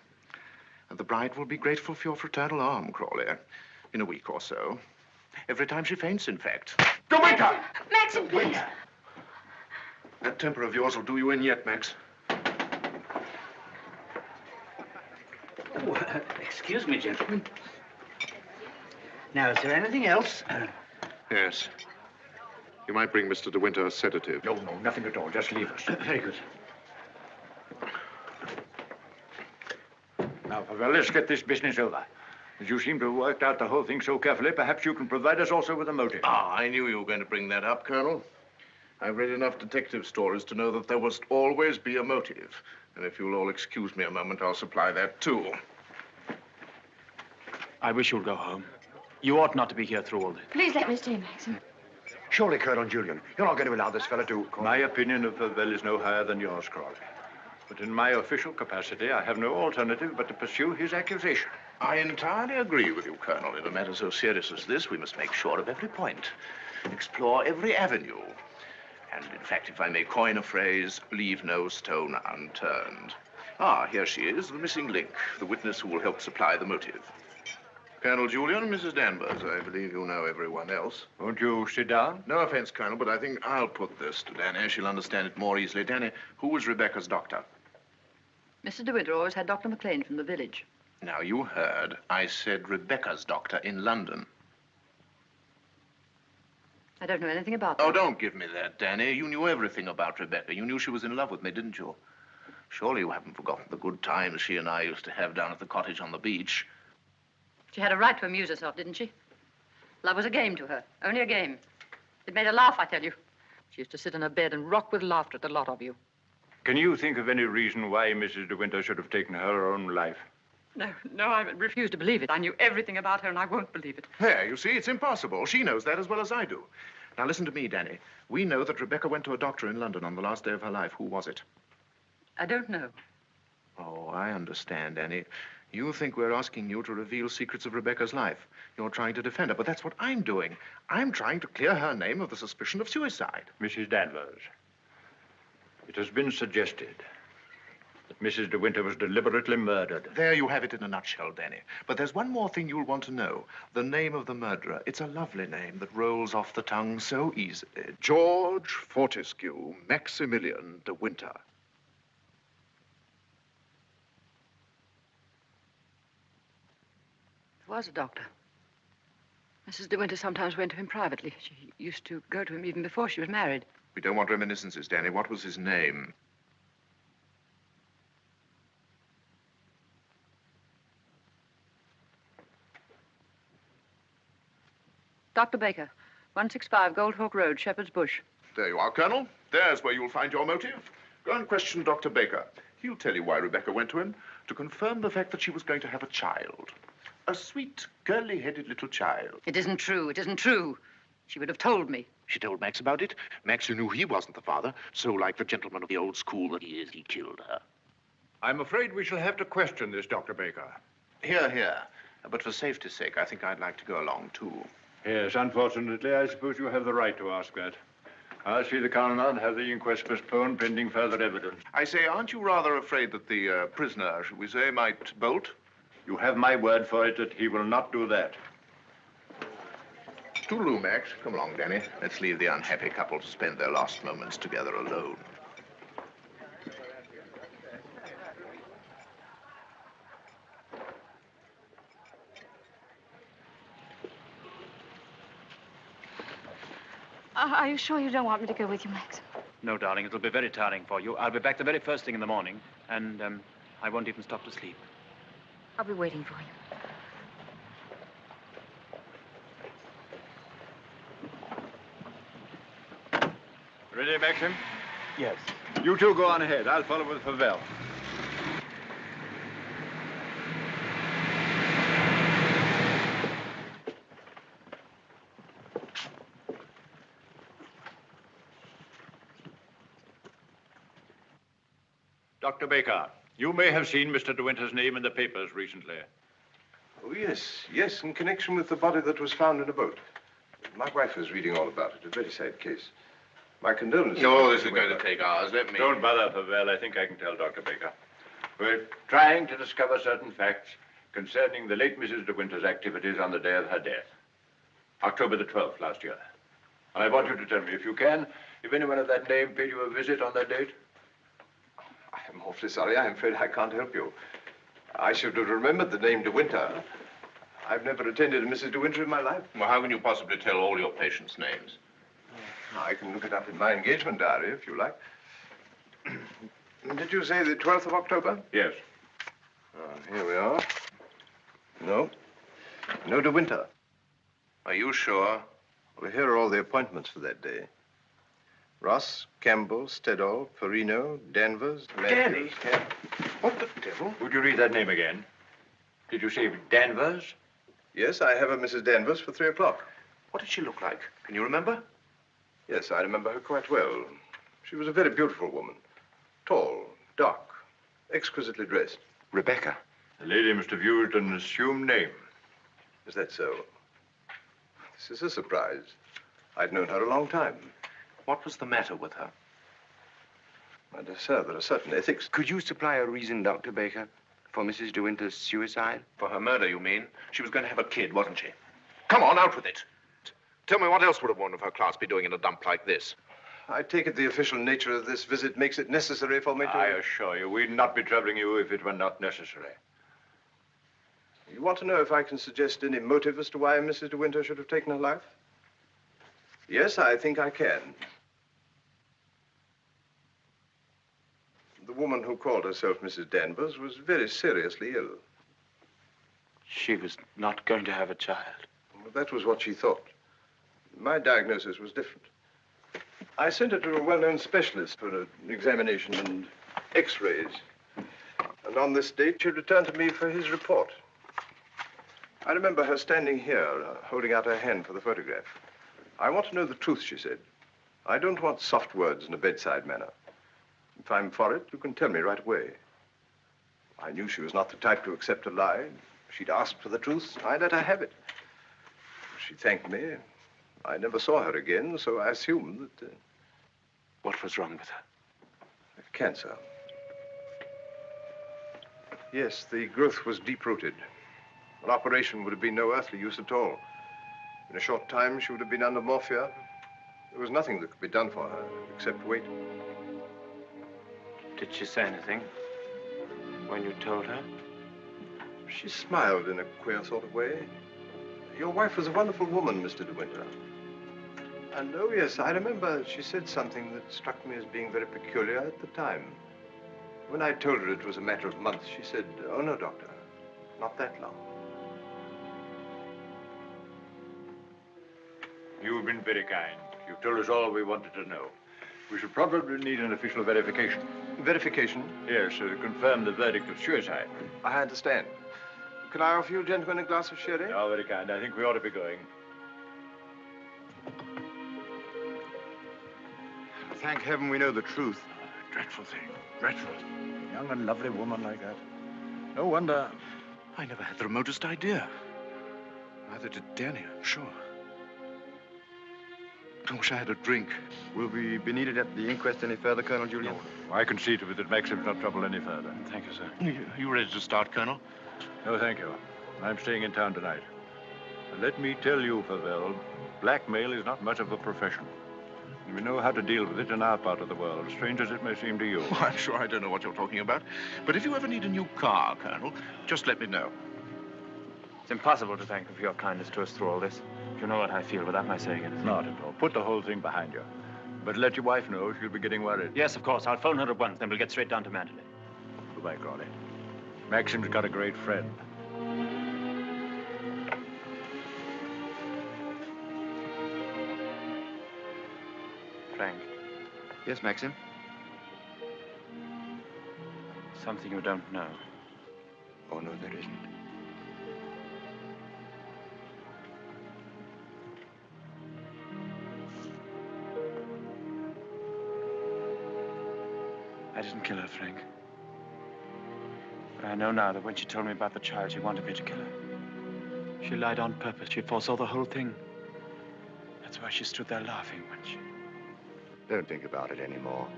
And the bride will be grateful for your fraternal arm, Crawley, in a week or so. Every time she faints, in fact. De Winter! Maxim, please. That temper of yours will do you in yet, Max. Oh, excuse me, gentlemen. Now, is there anything else? Yes. You might bring Mr. de Winter a sedative. No, nothing at all. Just leave us. Very good. Now, Favell, let's get this business over. As you seem to have worked out the whole thing so carefully, perhaps you can provide us also with a motive. I knew you were going to bring that up, Colonel. I've read enough detective stories to know that there must always be a motive. And if you'll all excuse me a moment, I'll supply that too. I wish you'd go home. You ought not to be here through all this. Please let me stay, Maxim. Surely, Colonel Julian, you're not going to allow this fellow to... My opinion of Favell is no higher than yours, Crawley. But in my official capacity, I have no alternative but to pursue his accusation. I entirely agree with you, Colonel. In a matter so serious as this, we must make sure of every point, explore every avenue. And, in fact, if I may coin a phrase, leave no stone unturned. Ah, here she is, the missing link, the witness who will help supply the motive. Colonel Julian, Mrs. Danvers, I believe you know everyone else. Won't you sit down? No offense, Colonel, but I think I'll put this to Danny. She'll understand it more easily. Danny, who was Rebecca's doctor? Mrs. de Winter always had Dr. McLean from the village. Now, you heard. I said Rebecca's doctor in London. I don't know anything about that. Oh, don't give me that, Danny. You knew everything about Rebecca. You knew she was in love with me, didn't you? Surely you haven't forgotten the good times she and I used to have down at the cottage on the beach. She had a right to amuse herself, didn't she? Love was a game to her, only a game. It made her laugh, I tell you. She used to sit in her bed and rock with laughter at the lot of you. Can you think of any reason why Mrs. de Winter should have taken her own life? No, I refuse to believe it. I knew everything about her, and I won't believe it. There, you see, it's impossible. She knows that as well as I do. Now, listen to me, Danny. We know that Rebecca went to a doctor in London on the last day of her life. Who was it? I don't know. Oh, I understand, Danny. You think we're asking you to reveal secrets of Rebecca's life. You're trying to defend her, but that's what I'm doing. I'm trying to clear her name of the suspicion of suicide. Mrs. Danvers, it has been suggested that Mrs. de Winter was deliberately murdered. There you have it in a nutshell, Danny. But there's one more thing you'll want to know. The name of the murderer. It's a lovely name that rolls off the tongue so easily. George Fortescue Maximilian de Winter. Was a doctor. Mrs. de Winter sometimes went to him privately. She used to go to him even before she was married. We don't want reminiscences, Danny. What was his name? Dr. Baker, 165 Goldhawk Road, Shepherd's Bush. There you are, Colonel. There's where you'll find your motive. Go and question Dr. Baker. He'll tell you why Rebecca went to him, to confirm the fact that she was going to have a child. A sweet, curly-headed little child. It isn't true. It isn't true. She would have told me. She told Max about it. Max, who knew he wasn't the father, so like the gentleman of the old school that he is, he killed her. I'm afraid we shall have to question this, Dr. Baker. Here, here. But for safety's sake, I think I'd like to go along, too. Yes, unfortunately, I suppose you have the right to ask that. I'll see the coroner and have the inquest postponed pending further evidence. I say, aren't you rather afraid that the prisoner, should we say, might bolt? You have my word for it that he will not do that. Toodaloo, Max. Come along, Danny. Let's leave the unhappy couple to spend their last moments together alone. Are you sure you don't want me to go with you, Maxim? No, darling, it'll be very tiring for you. I'll be back the very first thing in the morning, and I won't even stop to sleep. I'll be waiting for you. Ready, Maxim? Yes. You two go on ahead. I'll follow with Favell. Dr. Baker, you may have seen Mr. de Winter's name in the papers recently. Oh, yes, in connection with the body that was found in a boat. My wife was reading all about it. A very sad case. My condolences. No, this is going to take hours. Let me... Don't bother, Favell. I think I can tell Dr. Baker. We're trying to discover certain facts concerning the late Mrs. de Winter's activities on the day of her death. October the 12th last year. And I want you to tell me, if you can, if anyone of that name paid you a visit on that date. I'm awfully sorry. I'm afraid I can't help you. I should have remembered the name de Winter. I've never attended a Mrs. de Winter in my life. Well, how can you possibly tell all your patients' names? I can look it up in my engagement diary, if you like. Did you say the 12th of October? Yes. Here we are. No. No de Winter. Are you sure? Well, here are all the appointments for that day. Ross, Campbell, Stedall, Perino, Danvers, Danny? What the devil? Would you read that name again? Did you say Danvers? Yes, I have a Mrs. Danvers for 3 o'clock. What did she look like? Can you remember? Yes, I remember her quite well. She was a very beautiful woman. Tall, dark, exquisitely dressed. Rebecca. The lady must have used an assumed name. Is that so? This is a surprise. I'd known her a long time. What was the matter with her? My dear sir, there are certain ethics. Could you supply a reason, Dr. Baker, for Mrs. De Winter's suicide? For her murder, you mean? She was going to have a kid, wasn't she? Come on, out with it. Tell me, what else would a woman of her class be doing in a dump like this? I take it the official nature of this visit makes it necessary for me to... I assure you, we'd not be troubling you if it were not necessary. You want to know if I can suggest any motive as to why Mrs. De Winter should have taken her life? Yes, I think I can. The woman who called herself Mrs. Danvers was very seriously ill. She was not going to have a child. Well, that was what she thought. My diagnosis was different. I sent her to a well-known specialist for an examination and x-rays. And on this date, she returned to me for his report. I remember her standing here, holding out her hand for the photograph. I want to know the truth, she said. I don't want soft words in a bedside manner. If I'm for it, you can tell me right away. I knew she was not the type to accept a lie. If she'd asked for the truth, I let her have it. She thanked me. I never saw her again, so I assumed that... What was wrong with her? Cancer. Yes, the growth was deep-rooted. An operation would have been no earthly use at all. In a short time, she would have been under morphia. There was nothing that could be done for her, except wait. Did she say anything when you told her? She smiled in a queer sort of way. Your wife was a wonderful woman, Mr. De Winter. And, oh, yes, I remember she said something that struck me as being very peculiar at the time. When I told her it was a matter of months, she said, "Oh, no, doctor, not that long." You've been very kind. You've told us all we wanted to know. We should probably need an official verification. Verification? Yes, to confirm the verdict of suicide. I understand. Can I offer you gentlemen a glass of sherry? Oh, very kind. I think we ought to be going. Thank heaven we know the truth. Dreadful thing. Dreadful. Young and lovely woman like that. No wonder. I never had the remotest idea. Neither did Danny, I'm sure. I wish I had a drink. Will we be needed at the inquest any further, Colonel Julian? No. I can see to it that Maxim's not troubled any further. Thank you, sir. You ready to start, Colonel? No, thank you. I'm staying in town tonight. And let me tell you, Favell, blackmail is not much of a profession. We know how to deal with it in our part of the world, strange as it may seem to you. Well, I'm sure I don't know what you're talking about. But if you ever need a new car, Colonel, just let me know. It's impossible to thank you for your kindness to us through all this. You know what I feel without my saying it. Not at all. Put the whole thing behind you. But let your wife know. She'll be getting worried. Yes, of course. I'll phone her at once, then we'll get straight down to Manderley. Goodbye, Crawley. Maxim's got a great friend. Frank. Yes, Maxim? Something you don't know. Oh, no, there isn't. I didn't kill her, Frank. But I know now that when she told me about the child, she wanted me to kill her. She lied on purpose. She foresaw the whole thing. That's why she stood there laughing when she... Don't think about it anymore.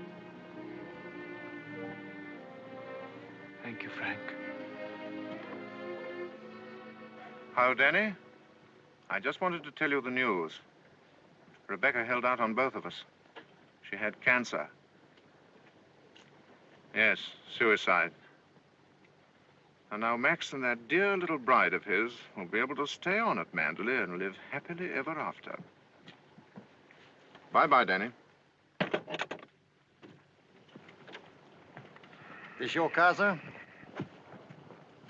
Thank you, Frank. How, Danny? I just wanted to tell you the news. Rebecca held out on both of us. She had cancer. Yes, suicide. And now Max and that dear little bride of his will be able to stay on at Manderley and live happily ever after. Bye-bye, Danny. This your car, sir?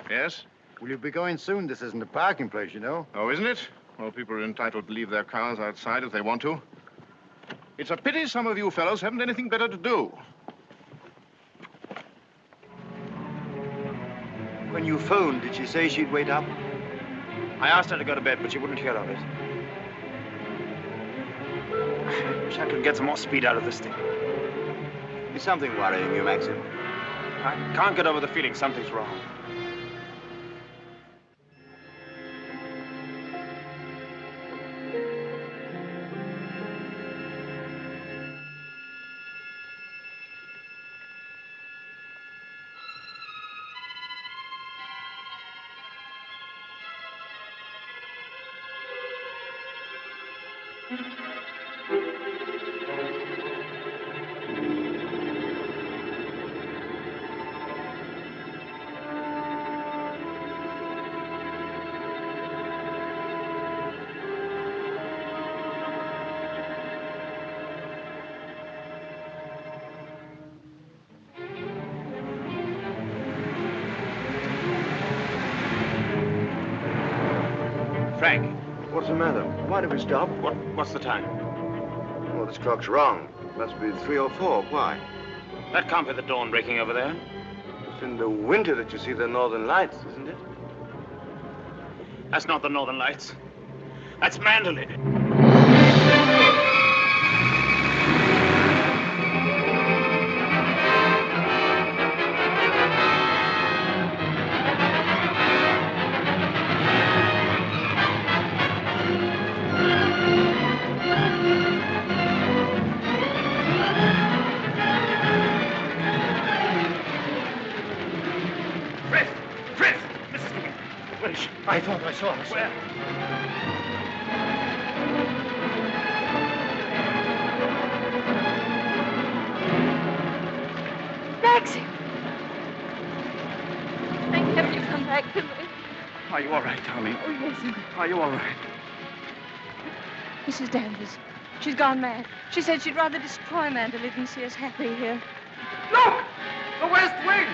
Yes? Will you be going soon? This isn't a parking place, you know. Oh, isn't it? Well, people are entitled to leave their cars outside if they want to. It's a pity some of you fellows haven't anything better to do. When you phoned, did she say she'd wait up? I asked her to go to bed, but she wouldn't hear of it. I wish I could get some more speed out of this thing. Is something worrying you, Maxim? I can't get over the feeling something's wrong. Frank. What's the matter? Why did we stop? What's the time? Well, this clock's wrong. It must be 3 or 4. Why? That can't be the dawn breaking over there. It's in the winter that you see the northern lights, isn't it? That's not the northern lights. That's Manderley. I thought I saw her. Where? Maxim! Thank heaven you've come back to me. Are you all right, darling? Oh, yes. Are you all right? Mrs. Danvers. She's gone mad. She said she'd rather destroy Manderley than see us happy here. Look! The West Wing!